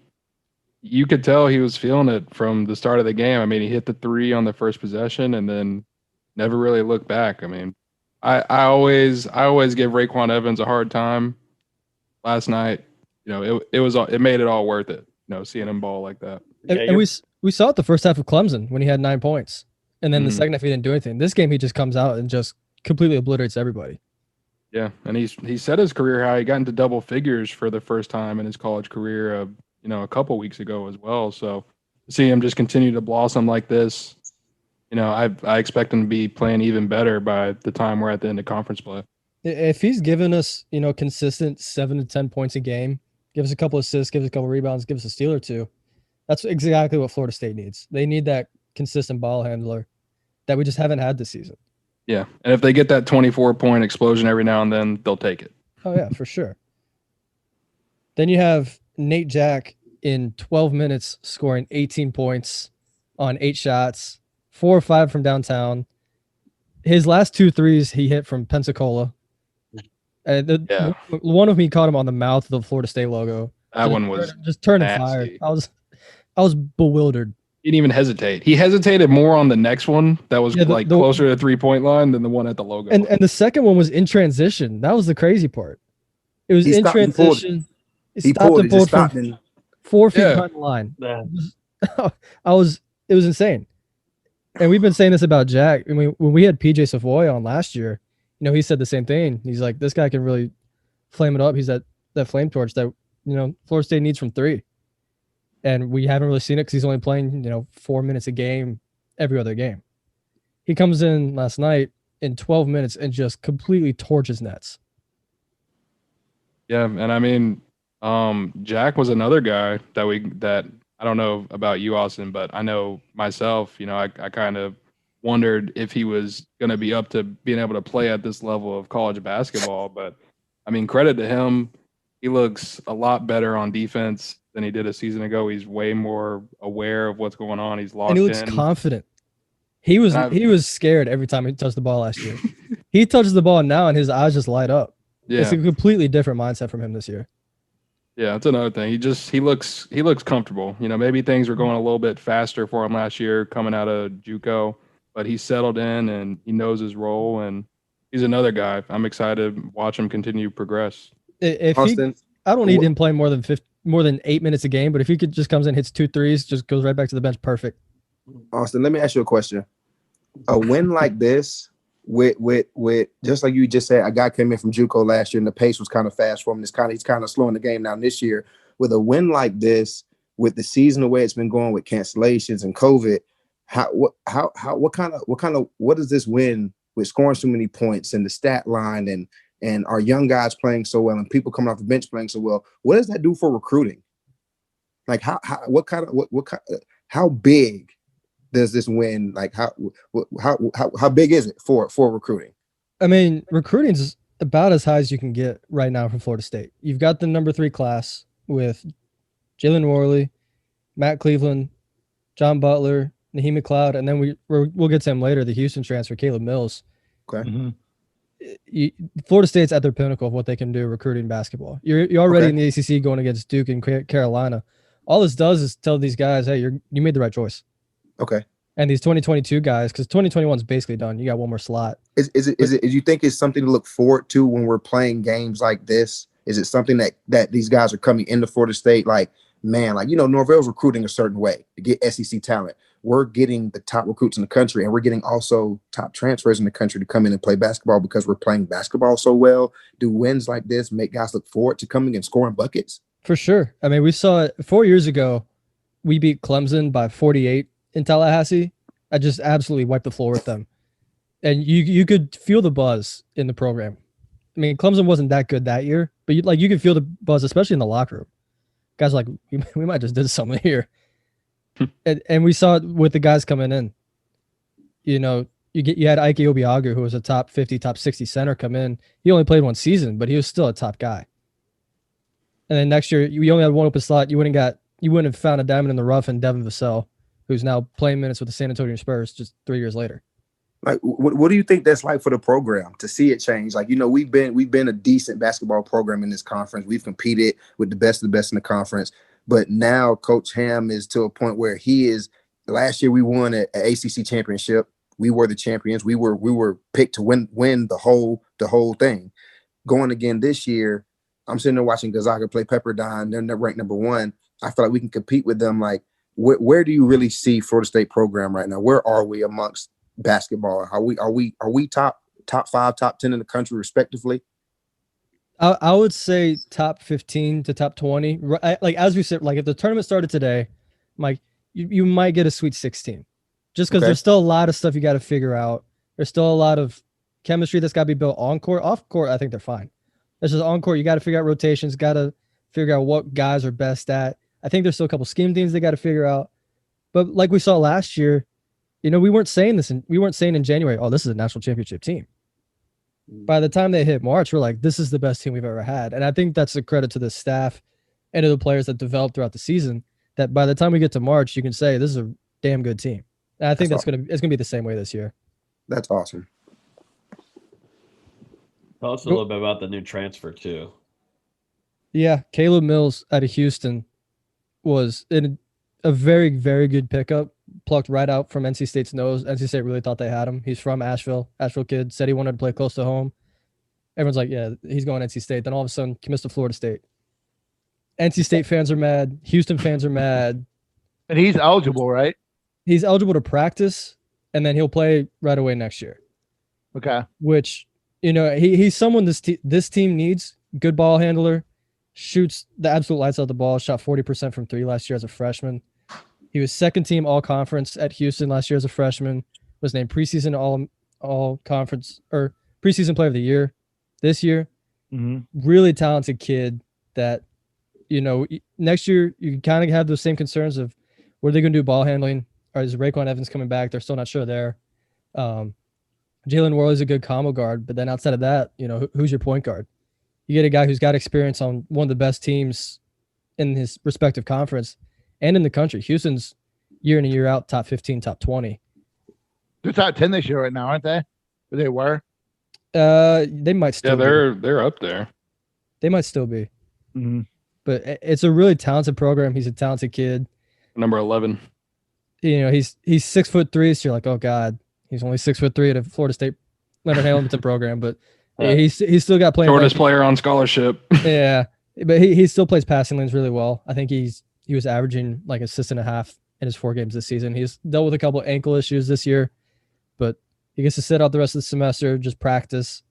you could tell he was feeling it from the start of the game. I mean, he hit the 3 on the first possession and then never really looked back. I mean, I always give Raekwon Evans a hard time. Last night, it made it all worth it. Seeing him ball like that. And we saw it the first half of Clemson when he had 9 points, and then the second half he didn't do anything. This game he just comes out and just completely obliterates everybody. Yeah, and he set his career high. He got into double figures for the first time in his college career. A couple weeks ago as well. So to see him just continue to blossom like this, I expect him to be playing even better by the time we're at the end of conference play. If he's giving us, consistent 7 to 10 points a game, give us a couple assists, give us a couple rebounds, give us a steal or two, that's exactly what Florida State needs. They need that consistent ball handler that we just haven't had this season. Yeah, and if they get that 24-point explosion every now and then, they'll take it. Oh, yeah, for sure. Then you have Nate Jack in 12 minutes scoring 18 points on 8 shots, 4 or 5 from downtown. His last 2 threes he hit from Pensacola. One of me caught him on the mouth of the Florida State logo. That one was just turning fire. I was bewildered. He didn't even hesitate. He hesitated more on the next one that was closer to the 3-point line than the one at the logo. And the second one was in transition. That was the crazy part. It was in transition. He stopped and pulled from 4 feet behind the line. Yeah. It was insane. And we've been saying this about Jack. I mean, when we had PJ Savoy on last year, he said the same thing. He's like, this guy can really flame it up. He's that flame torch that, Florida State needs from 3. And we haven't really seen it because he's only playing, 4 minutes a game every other game. He comes in last night in 12 minutes and just completely torches nets. Yeah, and I mean, Jack was another guy that I don't know about you, Austin, but I know myself, I kind of wondered if he was going to be up to being able to play at this level of college basketball. But I mean, credit to him. He looks a lot better on defense than he did a season ago. He's way more aware of what's going on. He's locked in. And he looks confident. He was scared every time he touched the ball last year. He touches the ball now and his eyes just light up. Yeah. It's a completely different mindset from him this year. Yeah, that's another thing. He looks comfortable. Maybe things were going a little bit faster for him last year coming out of JUCO, but he's settled in and he knows his role, and he's another guy. I'm excited to watch him continue to progress. I don't need him playing more than 8 minutes a game, but if he could just comes in, hits 2 threes, just goes right back to the bench, perfect. Austin, let me ask you a question. A win like this, with just like you just said, a guy came in from JUCO last year and the pace was kind of fast for him. He's kind of slowing the game down this year. With a win like this, with the season the way it's been going with cancellations and COVID, what does this win with scoring so many points and the stat line and our young guys playing so well and people coming off the bench playing so well? What does that do for recruiting? Like how big does this win? Like how big is it for recruiting? I mean, recruiting's about as high as you can get right now from Florida State. You've got the number 3 class with Jalen Worley, Matt Cleveland, John Butler, Naheem McLeod, and then we'll get to him later, the Houston transfer, Caleb Mills. Okay. Mm-hmm. Florida State's at their pinnacle of what they can do recruiting basketball. You're already in the ACC going against Duke and Carolina. All this does is tell these guys, hey, you made the right choice. Okay. And these 2022 guys, because 2021 is basically done. You got one more slot. Is you think it's something to look forward to when we're playing games like this? Is it something that these guys are coming into Florida State like, man, like, Norvell's recruiting a certain way to get SEC talent. We're getting the top recruits in the country, and we're getting also top transfers in the country to come in and play basketball because we're playing basketball so well. Do wins like this make guys look forward to coming and scoring buckets? For sure. I mean, we saw it 4 years ago. We beat Clemson by 48 in Tallahassee. I just absolutely wiped the floor with them. And you could feel the buzz in the program. I mean, Clemson wasn't that good that year, but you could feel the buzz, especially in the locker room. Guys were like, we might just did something here. and we saw it with the guys coming in. You had Ike Obiagu, who was a top 50, top 60 center, come in. He only played one season, but he was still a top guy. And then next year, you only had one open slot. You wouldn't have found a diamond in the rough in Devin Vassell, who's now playing minutes with the San Antonio Spurs just 3 years later. Like, what do you think that's like for the program to see it change? Like, we've been a decent basketball program in this conference. We've competed with the best of the best in the conference. But now Coach Ham is to a point where he is. Last year we won an ACC championship. We were the champions. We were picked to win the whole thing. Going again this year, I'm sitting there watching Gonzaga play Pepperdine. They're ranked number 1. I feel like we can compete with them. Like, where do you really see Florida State program right now? Where are we amongst basketball? Are we top 5, top 10 in the country respectively? I would say top 15 to top 20. Like, as we said, like if the tournament started today, Mike, you might get a Sweet 16, just because there's still a lot of stuff you got to figure out. There's still a lot of chemistry that's got to be built on court. Off court, I think they're fine. It's just on court. You got to figure out rotations. Got to figure out what guys are best at. I think there's still a couple scheme things they got to figure out. But like we saw last year, we weren't saying this, and we weren't saying in January, oh, this is a national championship team. By the time they hit March, we're like, this is the best team we've ever had. And I think that's a credit to the staff and to the players that developed throughout the season, that by the time we get to March, you can say this is a damn good team. And I think it's gonna be the same way this year. That's awesome. Tell us a little bit about the new transfer too. Yeah, Caleb Mills out of Houston was in a very, very good pickup. Plucked right out from NC State's nose. NC State really thought they had him. He's from Asheville kid, said he wanted to play close to home. Everyone's like, yeah, he's going NC State. Then all of a sudden, commits to Florida State. NC State fans are mad. Houston fans are mad. And he's eligible, right? He's eligible to practice, and then he'll play right away next year. Okay. Which, he's someone this team needs. Good ball handler, shoots the absolute lights out the ball, shot 40% from 3 last year as a freshman. He was second team all conference at Houston last year as a freshman, was named preseason all conference or preseason player of the year this year. Mm-hmm. Really talented kid that, next year you kind of have those same concerns of what are they going to do ball handling? Or is Raekwon Evans coming back? They're still not sure there. Jalen Worley's a good combo guard, but then outside of that, who's your point guard? You get a guy who's got experience on one of the best teams in his respective conference and in the country. Houston's year in and year out, top 15, top 20. They're top 10 this year right now, aren't they? Or they were? They might still be. They're up there. They might still be. Mm-hmm. But it's a really talented program. He's a talented kid. Number 11. He's 6'3", so you're like, oh God, he's only 6'3" at a Florida State Leonard Hamilton program, but he's still got playing. Shortest player on scholarship. Yeah, but he still plays passing lanes really well. I think he was averaging like assist and a half in his 4 games this season. He's dealt with a couple of ankle issues this year, but he gets to sit out the rest of the semester, just practice,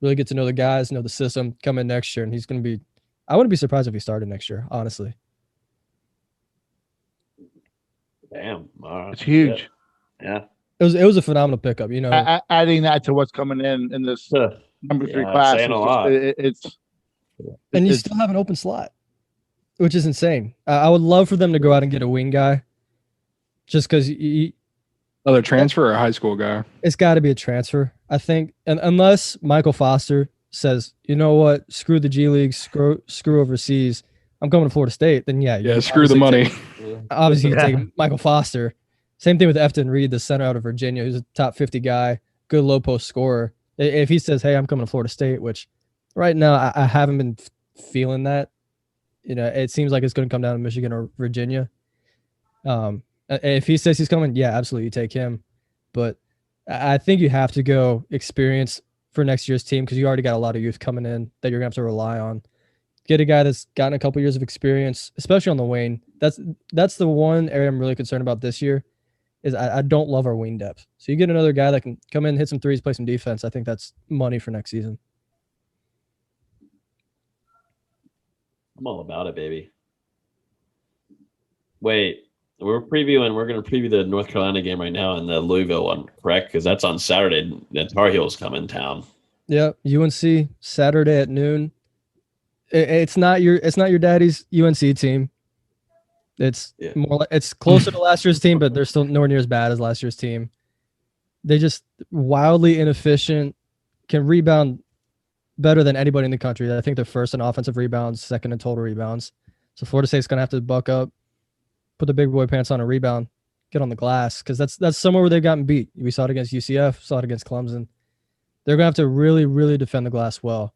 really get to know the guys, know the system, come in next year, and he's going to be – I wouldn't be surprised if he started next year, honestly. Damn. It's huge. Yeah. It was a phenomenal pickup, Adding that to what's coming in this number 3 class. Saying a lot. And you still have an open slot, which is insane. I would love for them to go out and get a wing guy, just because another transfer or a high school guy. It's got to be a transfer, I think, and unless Michael Foster says, you know what, screw the G League, screw overseas, I'm coming to Florida State. Then screw the money. Obviously, you take Michael Foster. Same thing with Efton Reed, the center out of Virginia, who's a top 50 guy, good low post scorer. If he says, "Hey, I'm coming to Florida State," which right now I haven't been feeling that. It seems like it's going to come down to Michigan or Virginia. If he says he's coming, yeah, absolutely, you take him. But I think you have to go experience for next year's team because you already got a lot of youth coming in that you're going to have to rely on. Get a guy that's gotten a couple years of experience, especially on the wing. That's the one area I'm really concerned about this year. Is I don't love our wing depth. So you get another guy that can come in, hit some threes, play some defense. I think that's money for next season. I'm all about it, baby. Wait, we're going to preview the North Carolina game right now and the Louisville one, correct? Because that's on Saturday. The Tar Heels come in town. Yeah, UNC Saturday at noon. It's not your daddy's UNC team. It's it's closer to last year's team, but they're still nowhere near as bad as last year's team. They just wildly inefficient, can rebound better than anybody in the country. I think they're first in offensive rebounds, second in total rebounds. So Florida State's going to have to buck up, put the big boy pants on a rebound, get on the glass, because that's somewhere where they've gotten beat. We saw it against UCF, saw it against Clemson. They're going to have to really, really defend the glass well.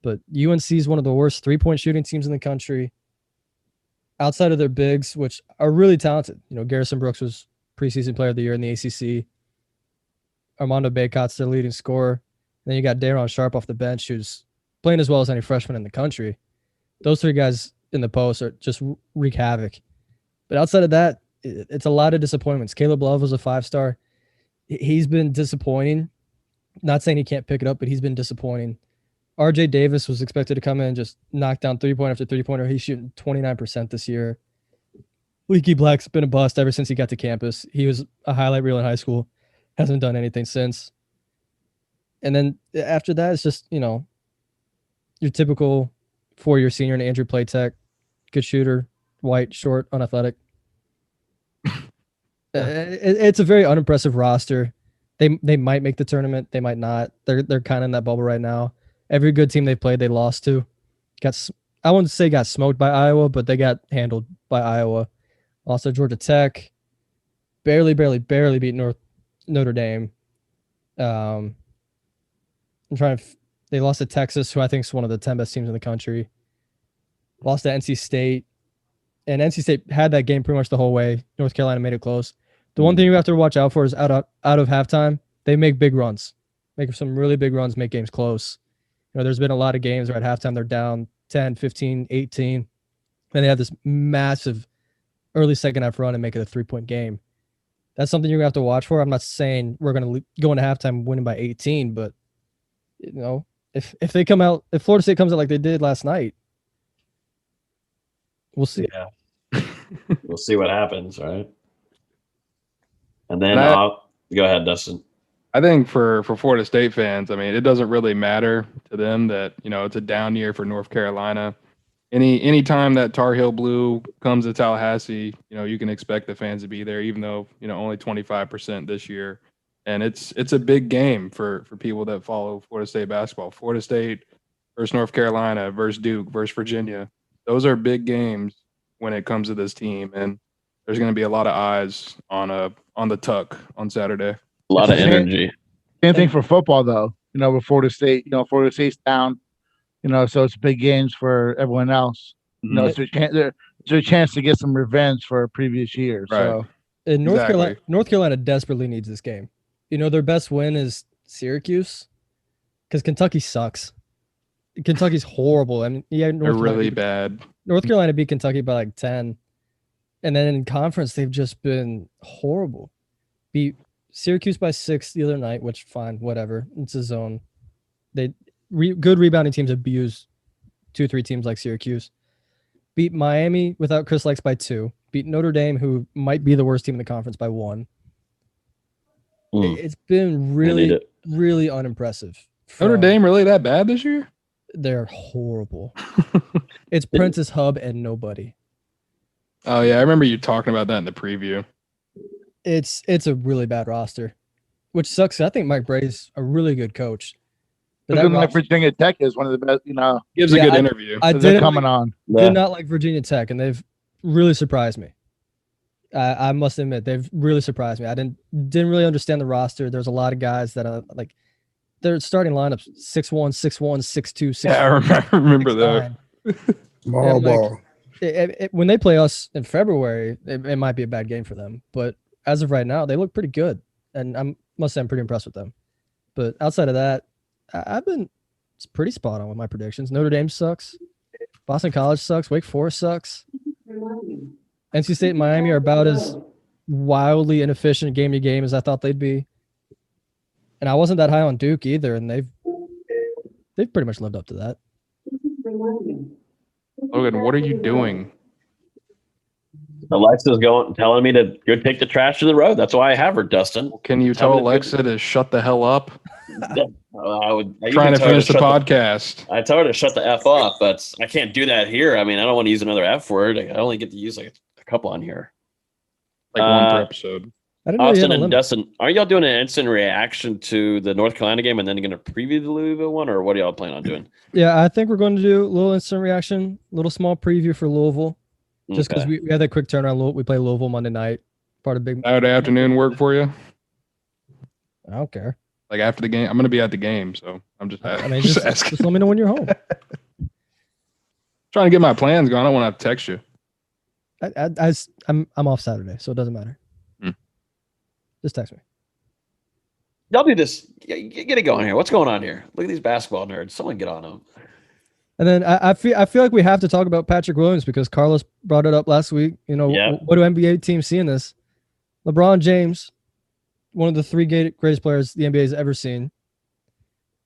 But UNC is one of the worst three-point shooting teams in the country. Outside of their bigs, which are really talented. Garrison Brooks was preseason player of the year in the ACC. Armando Baycott's their leading scorer. Then you got Daron Sharp off the bench, who's playing as well as any freshman in the country. Those three guys in the post are just wreak havoc. But outside of that, it's a lot of disappointments. Caleb Love was a 5-star. He's been disappointing. Not saying he can't pick it up, but he's been disappointing. RJ Davis was expected to come in and just knock down three-pointer after three-pointer. He's shooting 29% this year. Leaky Black's been a bust ever since he got to campus. He was a highlight reel in high school. Hasn't done anything since. And then after that, it's just, your typical four-year senior in Andrew Platek. Good shooter, white, short, unathletic. It's a very unimpressive roster. They might make the tournament. They might not. They're kind of in that bubble right now. Every good team they played, they lost to. I wouldn't say got smoked by Iowa, but they got handled by Iowa. Also, Georgia Tech barely beat Notre Dame. They lost to Texas, who I think is one of the 10 best teams in the country. Lost to NC State. And NC State had that game pretty much the whole way. North Carolina made it close. The one thing you have to watch out for is out of halftime, they make big runs. Make some really big runs, make games close. There's been a lot of games where at halftime they're down 10, 15, 18. And they have this massive early second half run and make it a 3-point game. That's something you're going to have to watch for. I'm not saying we're going to go into halftime winning by 18, but if they come out, if Florida State comes out like they did last night, we'll see. Yeah. We'll see what happens, right? And then go ahead, Dustin. I think for Florida State fans, it doesn't really matter to them that, it's a down year for North Carolina. Any time that Tar Heel Blue comes to Tallahassee, you can expect the fans to be there, even though, only 25% this year. And it's a big game for people that follow Florida State basketball. Florida State versus North Carolina versus Duke versus Virginia. Those are big games when it comes to this team. And there's going to be a lot of eyes on the Tuck on Saturday. A lot of energy. Same thing for football, though. With Florida State, Florida State's down. So it's big games for everyone else. It's a chance to get some revenge for a previous year. Right. So, and North Carolina desperately needs this game. Their best win is Syracuse because Kentucky sucks. Kentucky's horrible. They're really bad. North Carolina beat Kentucky by like 10, and then in conference they've just been horrible. Beat Syracuse by 6 the other night, which fine, whatever. It's a zone. Good rebounding teams abuse 2-3 teams like Syracuse. Beat Miami without Chris Lykes by 2. Beat Notre Dame, who might be the worst team in the conference, by 1. It's been really, really unimpressive. Notre Dame really that bad this year? They're horrible. It's Prentice Hub and nobody. Oh yeah, I remember you talking about that in the preview. It's a really bad roster, which sucks. I think Mike Bray's a really good coach. But like Virginia Tech is one of the best, gives a good interview. Did not like Virginia Tech, and they've really surprised me. I must admit, they've really surprised me. I didn't really understand the roster. There's a lot of guys that their starting lineups 6'1", 6'1", 6'2", 6'4". Yeah, I remember that. Small ball. When they play us in February, it might be a bad game for them. But as of right now, they look pretty good, and must say I'm pretty impressed with them. But outside of that, I've been pretty spot on with my predictions. Notre Dame sucks. Boston College sucks. Wake Forest sucks. NC State and Miami are about as wildly inefficient game to game as I thought they'd be. And I wasn't that high on Duke either, and they've pretty much lived up to that. Logan, what are you doing? Alexa's telling me to go take the trash to the road. That's why I have her, Dustin. Can you tell Alexa to shut the hell up? I trying to finish the podcast. I told her to shut the F up, but I can't do that here. I mean, I don't want to use another F word. I only get to use like a couple on here. Like one per episode. Austin and Dustin, are y'all doing an instant reaction to the North Carolina game and then going to preview the Louisville one, or what are y'all planning on doing? Yeah, I think we're going to do a little instant reaction, a little small preview for Louisville, just because we had that quick turnaround. We play Louisville Monday night. Part of big Saturday afternoon work for you? I don't care. Like after the game, I'm going to be at the game, so I'm just asking. I mean, just let me know when you're home. Trying to get my plans going. I don't want to have to text you. I'm off Saturday, so it doesn't matter. Just text me. Y'all do this. Get it going here. What's going on here? Look at these basketball nerds. Someone get on them. And then I feel like we have to talk about Patrick Williams because Karlos brought it up last week. You know, what do NBA teams see in this? LeBron James, one of the three greatest players the NBA has ever seen,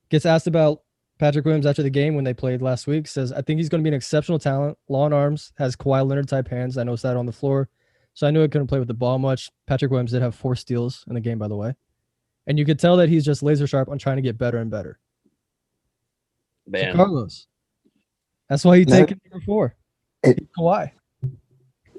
gets asked about Patrick Williams after the game when they played last week. Says, I think he's going to be an exceptional talent. Long arms, has Kawhi Leonard type hands. I noticed that on the floor. So I knew I couldn't play with the ball much. Patrick Williams did have 4 steals in the game, by the way. And you could tell that he's just laser sharp on trying to get better and better. Man. So Karlos. That's why he taken number 4. Kawhi.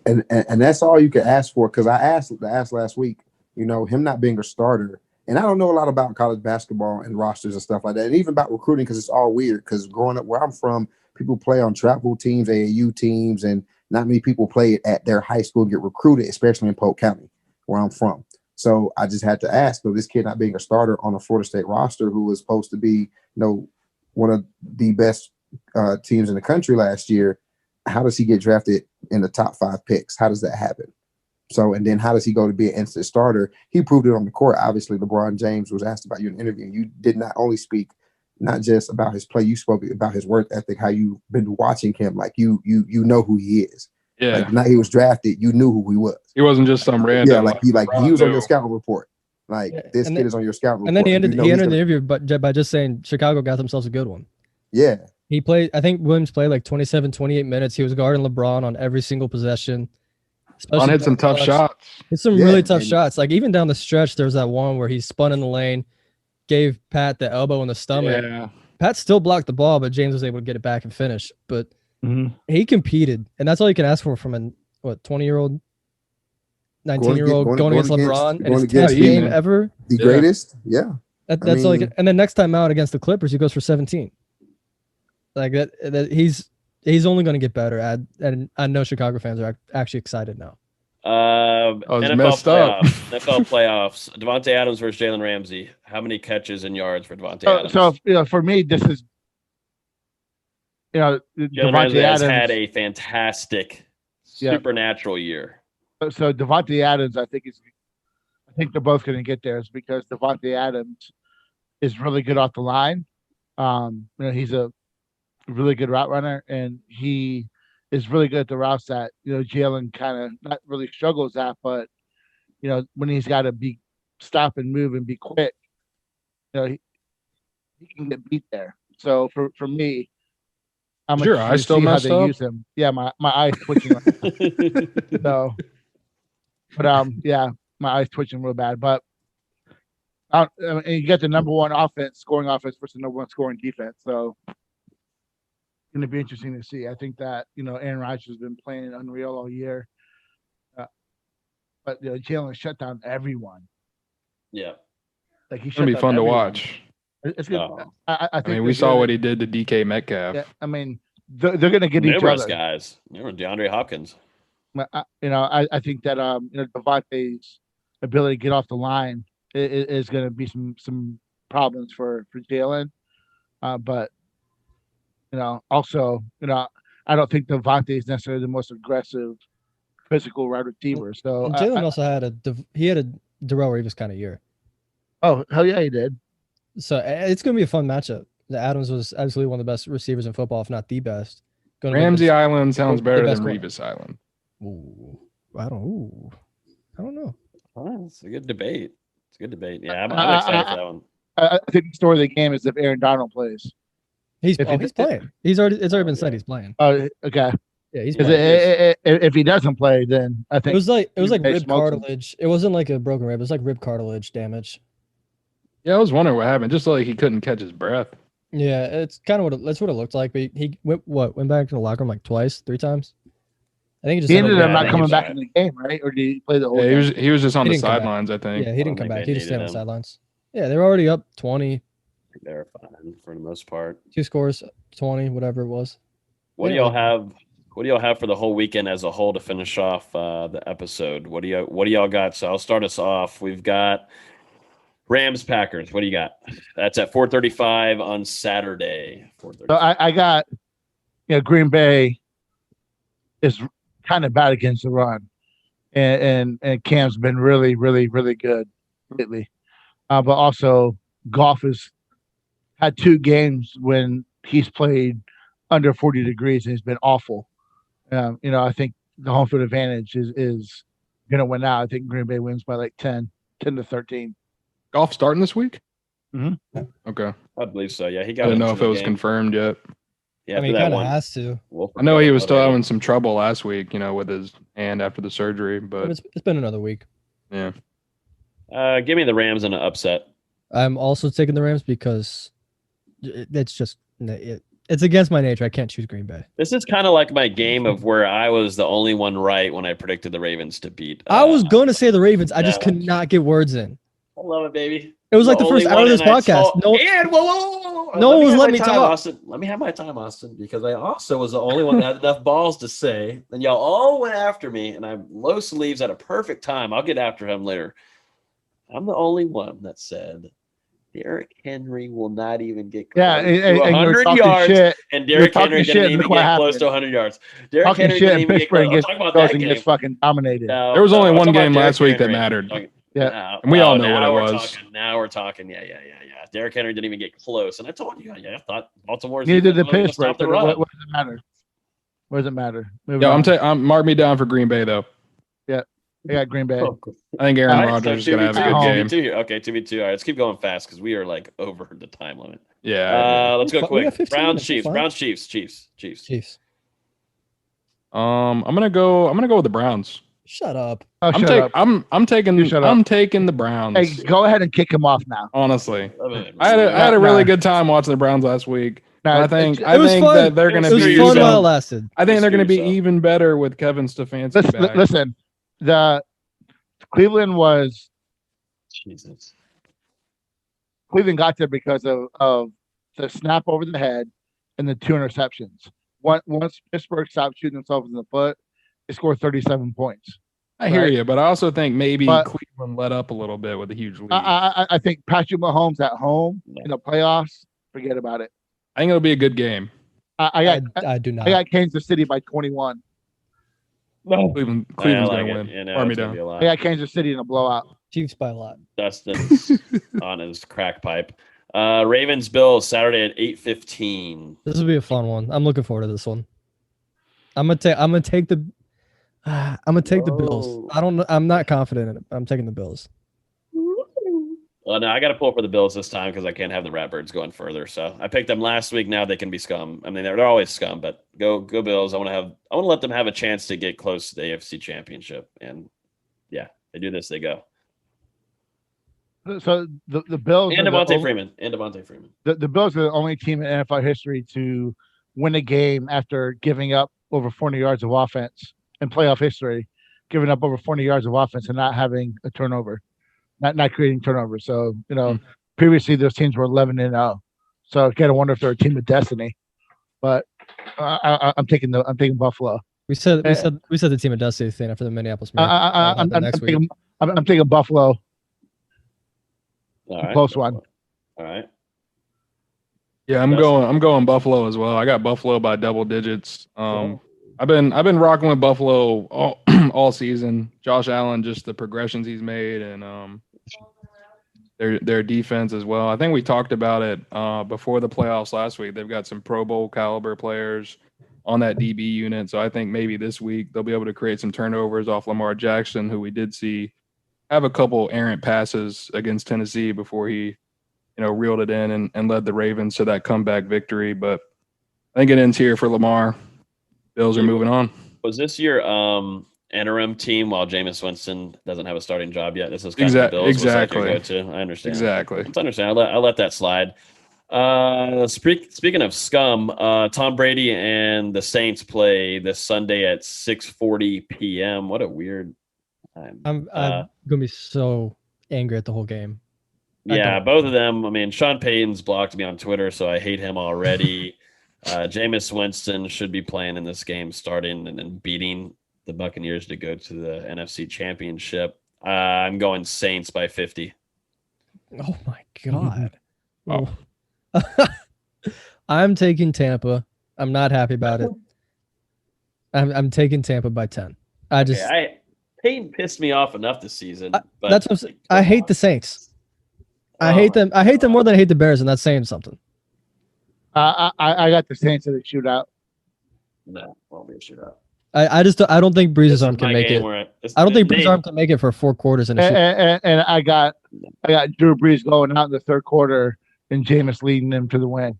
And that's all you can ask for, because I asked last week, you know, him not being a starter. And I don't know a lot about college basketball and rosters and stuff like that, and even about recruiting, because it's all weird. Because growing up where I'm from, people play on travel teams, AAU teams, and not many people play at their high school and get recruited, especially in Polk County, where I'm from. So I just had to ask, this kid not being a starter on a Florida State roster who was supposed to be, you know, one of the best teams in the country last year, how does he get drafted in the top 5 picks? How does that happen? So, and then how does he go to be an instant starter? He proved it on the court. Obviously, LeBron James was asked about you in an interview, and you did not only speak not just about his play, you spoke about his work ethic, how you've been watching him, like you know who he is. Yeah. Like now he was drafted, you knew who he was. He wasn't just some random. Yeah, he was on your scouting report. Like this kid is on your scouting report. And then he ended the interview by just saying Chicago got themselves a good one. Yeah. He played, I think Williams played like 27, 28 minutes. He was guarding LeBron on every single possession. LeBron hit some tough shots. It's some really tough shots. Like even down the stretch, there was that one where he spun in the lane, gave Pat the elbow in the stomach. Yeah. Pat still blocked the ball, but James was able to get it back and finish. But he competed, and that's all you can ask for from a 20-year-old, 19-year-old going against LeBron, and his 10th game ever. The greatest, yeah. That's all. And then next time out against the Clippers, he goes for 17. Like that he's only going to get better. And I know Chicago fans are actually excited now. NFL messed playoffs. up. NFL playoffs. Devontae Adams versus Jalen Ramsey. How many catches and yards for Devontae Adams? So for me, this is Jalen Ramsey has had a fantastic, supernatural year. So Devontae Adams, I think they're both going to get there, is because Devontae Adams is really good off the line. He's a really good route runner, and he is really good at the routes that Jalen kind of not really struggles at, but when he's got to be stop and move and be quick, he can get beat there. So for me, I'm your eyes still messed up? Use him. Yeah, my eyes twitching. So, but yeah, my eyes twitching real bad. But and you get the number 1 scoring offense versus the number 1 scoring defense. So going to be interesting to see. I think that Aaron Rodgers has been playing unreal all year, but Jalen shut down everyone. Yeah, like it's gonna be fun to watch. It's good. I think we saw what he did to DK Metcalf. Yeah, I mean they're going to get each other. Guys, DeAndre Hopkins. I think that Devontae's ability to get off the line is going to be some problems for Jalen. But also, I don't think Devontae is necessarily the most aggressive physical wide receiver. So and Jalen also had a Darrell Revis kind of year. Oh, hell yeah, he did. So it's going to be a fun matchup. The Adams was absolutely one of the best receivers in football, if not the best. Ramsey Island sounds better than Revis Island. Ooh, I don't know. Oh, it's a good debate. Yeah, I'm excited for that one. I think the story of the game is if Aaron Donald plays. He's playing. It's already been said he's playing. Oh, okay. Yeah, he's playing. If he doesn't play, then I think it was like rib cartilage. It wasn't like a broken rib. It was like rib cartilage damage. Yeah, I was wondering what happened. Just like he couldn't catch his breath. Yeah, it's kind of that's what it looked like. But he went back to the locker room like 3 times. I think he ended up not coming back in the game, right? Or did he play the whole game? He was just on the sidelines, I think. Yeah, he didn't come back. He just stayed on the sidelines. Yeah, they were already up 20. They were fine for the most part. 2 scores, 20, whatever it was. What do y'all have? What do y'all have for the whole weekend as a whole to finish off the episode? What do y'all got? So I'll start us off. We've got Rams Packers. What do you got? That's at 4:35 on Saturday. 4:35. So I got, Green Bay is kind of bad against the run, and Cam's been really, really, really good lately. But also, Goff has had 2 games when he's played under 40 degrees and he's been awful. I think the home field advantage is going to win out. I think Green Bay wins by like 10 to 13. Goff starting this week? Mm-hmm. Okay. I believe so. Yeah, he got. I didn't know if it was confirmed yet. Yeah, he kind of has to. I know he was still having some trouble last week, with his hand after the surgery, but it's been another week. Yeah. Give me the Rams in an upset. I'm also taking the Rams because it's just it's against my nature. I can't choose Green Bay. This is kind of like my game of where I was the only one right when I predicted the Ravens to beat. I was going to say the Ravens. I just could not get words in. I love it, baby. It was like the first hour of this podcast. No one was letting me talk. Austin. Let me have my time, Austin, because I also was the only one that had enough balls to say, and y'all all went after me, and I'm low sleeves at a perfect time. I'll get after him later. I'm the only one that said Derrick Henry will not even get close to 100 yards, shit. And Derrick Henry didn't even get close to 100 yards. Derrick Henry didn't even get close. Talk about that game. Gets fucking dominated. There was only one game last week that mattered. Yeah, and we all know what it was. Now we're talking. Yeah. Derrick Henry didn't even get close, and I told you. I thought Baltimore's neither did Pittsburgh. What does it matter? What does it matter? I'm mark me down for Green Bay though. Yeah, I got Green Bay. I think Aaron Rodgers is gonna have a good game. Okay, 2v2. All right, let's keep going fast because we are like over the time limit. Yeah. Let's go quick. Browns, Chiefs. Chiefs. I'm gonna go with the Browns. Shut up. I'm taking the Browns. Hey, go ahead and kick him off now. Honestly, I had a really good time watching the Browns last week. I think that they're going to be. It was fun while it lasted. I think they're going to be even better with Kevin Stefanski back. Listen, the Cleveland was. Jesus. Cleveland got there because of the snap over the head and the 2 interceptions. Once Pittsburgh stopped shooting themselves in the foot, they scored 37 points. I hear you, but I also think maybe Cleveland let up a little bit with a huge lead. I think Patrick Mahomes at home in the playoffs, forget about it. I think it'll be a good game. I do not. I got Kansas City by 21. No, Cleveland's going to win. Army down. I got Kansas City in a blowout. Chiefs by a lot. Dustin's on his crack pipe. Ravens Bills Saturday at 8:15. This will be a fun one. I'm looking forward to this one. I'm gonna take the Bills. I'm not confident in it. I'm taking the Bills. Well, no, I got to pull for the Bills this time because I can't have the Ratbirds going further. So I picked them last week. Now they can be scum. I mean, they're always scum, but go Bills. I want to let them have a chance to get close to the AFC Championship. And yeah, they do this, they go. So the Bills and Devontae Freeman. The Bills are the only team in NFL history to win a game after giving up over 400 yards of offense in playoff history, giving up over 400 yards of offense and not having a turnover, not creating turnovers. So, previously those teams were 11-0. So I gotta wonder if they're a team of destiny. But I'm taking Buffalo. We said the team of destiny thing after the Minneapolis Miracle. I'm taking Buffalo. All right. Close one. All All right. Yeah, I'm going Buffalo as well. I got Buffalo by double digits. I've been rocking with Buffalo all season. Josh Allen, just the progressions he's made, and their defense as well. I think we talked about it before the playoffs last week. They've got some Pro Bowl caliber players on that DB unit, so I think maybe this week they'll be able to create some turnovers off Lamar Jackson, who we did see have a couple errant passes against Tennessee before he reeled it in and led the Ravens to that comeback victory. But I think it ends here for Lamar. Bills are moving on. Was this your interim team while Jameis Winston doesn't have a starting job yet? This is kind of the Bills. Exactly. Was like your go-to. I understand. Exactly. It's understandable. I'll let that slide. Speaking of scum, Tom Brady and the Saints play this Sunday at 6:40 p.m. What a weird time. I'm gonna be so angry at the whole game. Yeah, both of them. I mean, Sean Payton's blocked me on Twitter, so I hate him already. Jameis Winston should be playing in this game, starting and then beating the Buccaneers to go to the NFC Championship. I'm going Saints by 50. Oh my God. Oh. I'm taking Tampa. I'm not happy about it. I'm taking Tampa by 10. Payton pissed me off enough this season. But that's what I'm saying. I hate the Saints. I hate them. I hate them more than I hate the Bears, and that's saying something. I got the Saints in the shootout. No, won't be a shootout. I don't think Breeze's arm can make it. I don't think Breeze's arm can make it for 4 quarters in a shootout. And I got Drew Brees going out in the third quarter and Jameis leading them to the win.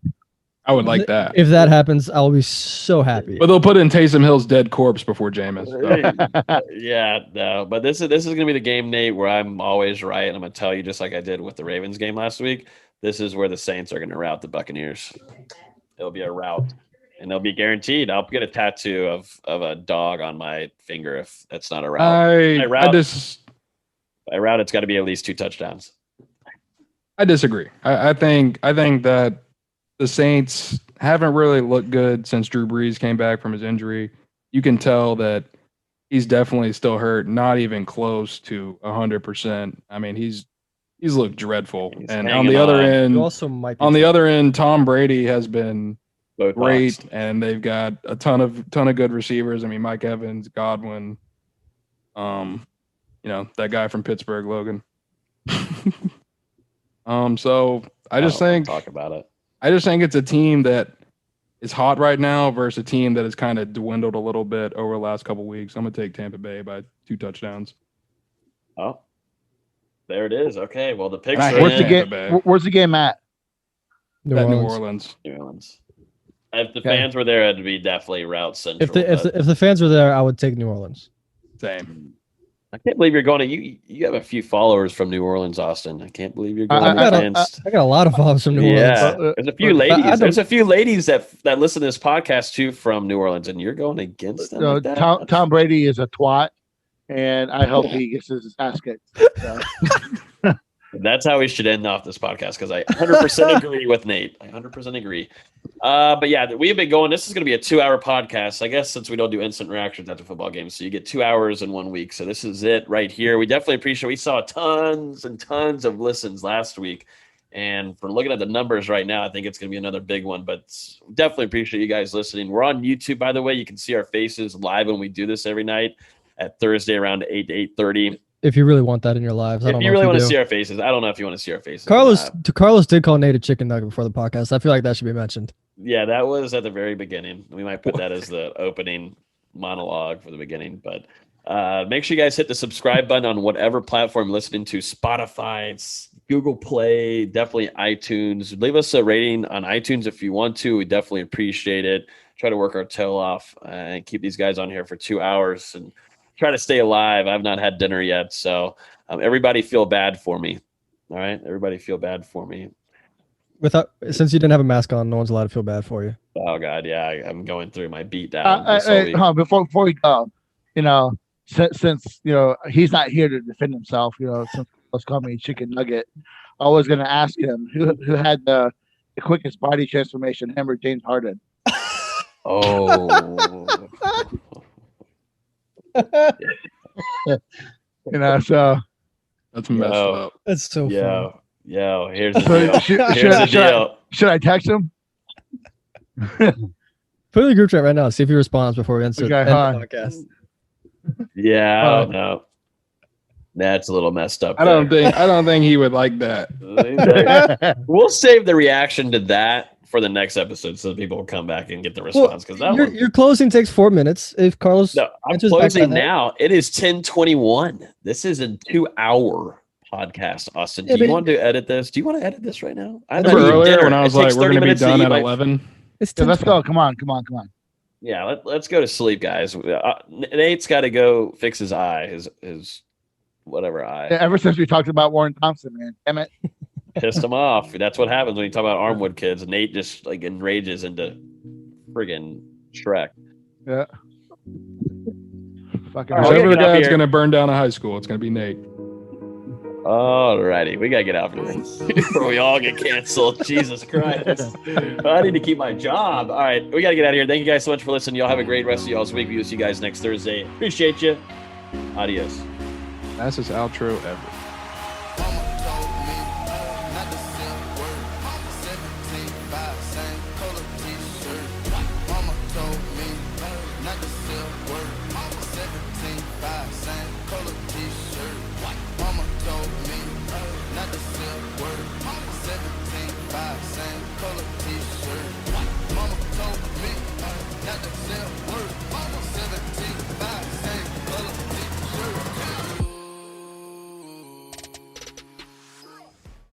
I would like that. If that happens, I'll be so happy. But they'll put in Taysom Hill's dead corpse before Jameis. So. Yeah, no. But this is going to be the game, Nate, where I'm always right. And I'm going to tell you, just like I did with the Ravens game last week, this is where the Saints are going to rout the Buccaneers. It'll be a rout. And they'll be guaranteed. I'll get a tattoo of a dog on my finger if that's not a rout. By rout, it's got to be at least 2 touchdowns. I disagree. I think that the Saints haven't really looked good since Drew Brees came back from his injury. You can tell that he's definitely still hurt, not even close to 100%. I mean, he's looked dreadful. And on the other end, Tom Brady has been great, and they've got a ton of good receivers. I mean, Mike Evans, Godwin, that guy from Pittsburgh, Logan. So I just think talk about it. I just think it's a team that is hot right now versus a team that has kind of dwindled a little bit over the last couple of weeks. I'm gonna take Tampa Bay by 2 touchdowns. Oh, there it is. Okay, well the picks are in. Where's the game at? New Orleans. New Orleans. If the fans were there, it'd be definitely route central. If the fans were there, I would take New Orleans. Same. I can't believe you're going to you have a few followers from New Orleans, Austin. I can't believe you're going against. I got a lot of followers from New Orleans. Yeah, there's a few ladies. There's a few ladies that listen to this podcast too from New Orleans, and you're going against them. No, like that? Tom Brady is a twat, and I hope he gets his ass kicked. So. That's how we should end off this podcast because I 100% agree with Nate. I 100% agree. But yeah, we've been going. This is going to be a 2-hour podcast, I guess, since we don't do instant reactions after football games. So you get 2 hours in 1 week. So this is it right here. We definitely appreciate. We saw tons and tons of listens last week, and for looking at the numbers right now, I think it's going to be another big one. But definitely appreciate you guys listening. We're on YouTube, by the way. You can see our faces live when we do this every night at Thursday around 8 to 8:30. If you really want that in your lives. If you really want to see our faces, I don't know if you want to see our faces. Carlos did call Nate a chicken nugget before the podcast. I feel like that should be mentioned. Yeah, that was at the very beginning. We might put that as the opening monologue for the beginning. But make sure you guys hit the subscribe button on whatever platform you're listening to. Spotify, Google Play, definitely iTunes. Leave us a rating on iTunes if you want to. We definitely appreciate it. Try to work our tail off and keep these guys on here for 2 hours and try to stay alive. I've not had dinner yet, so everybody feel bad for me. All right, everybody feel bad for me. Since you didn't have a mask on, no one's allowed to feel bad for you. Oh God, yeah, I'm going through my beat down. Before we go, since he's not here to defend himself, since let's call me chicken nugget, I was going to ask him who had the quickest body transformation, him or James Harden. Oh. So that's messed up. That's so funny. Yo, here's the deal. Should I text him? Put it in the group chat right now. See if he responds before we end the podcast. Yeah, I don't know. That's a little messed up. I don't think he would like that. We'll save the reaction to that for the next episode, so that people will come back and get the response. Because your closing takes 4 minutes. If Karlos, I'm closing now. It is 10:21. This is a 2-hour podcast. Austin, do you want to edit this? Do you want to edit this right now? I remember earlier when I was like, "We're going to be done at 11." Let's go. Come on. Yeah, let's go to sleep, guys. Nate's got to go fix his eye, his whatever eye. Yeah, ever since we talked about Warren Thompson, man, damn it, pissed him off. That's what happens when you talk about Armwood kids. Nate just like enrages into friggin' Shrek. Yeah. Whichever guy's gonna burn down a high school, it's gonna be Nate. Alrighty, we gotta get out of here before we all get canceled. Jesus Christ. I need to keep my job. All right, we gotta get out of here. Thank you guys so much for listening. Y'all have a great rest of y'all's week. We will see you guys next Thursday. Appreciate you. Adios. Fastest outro ever.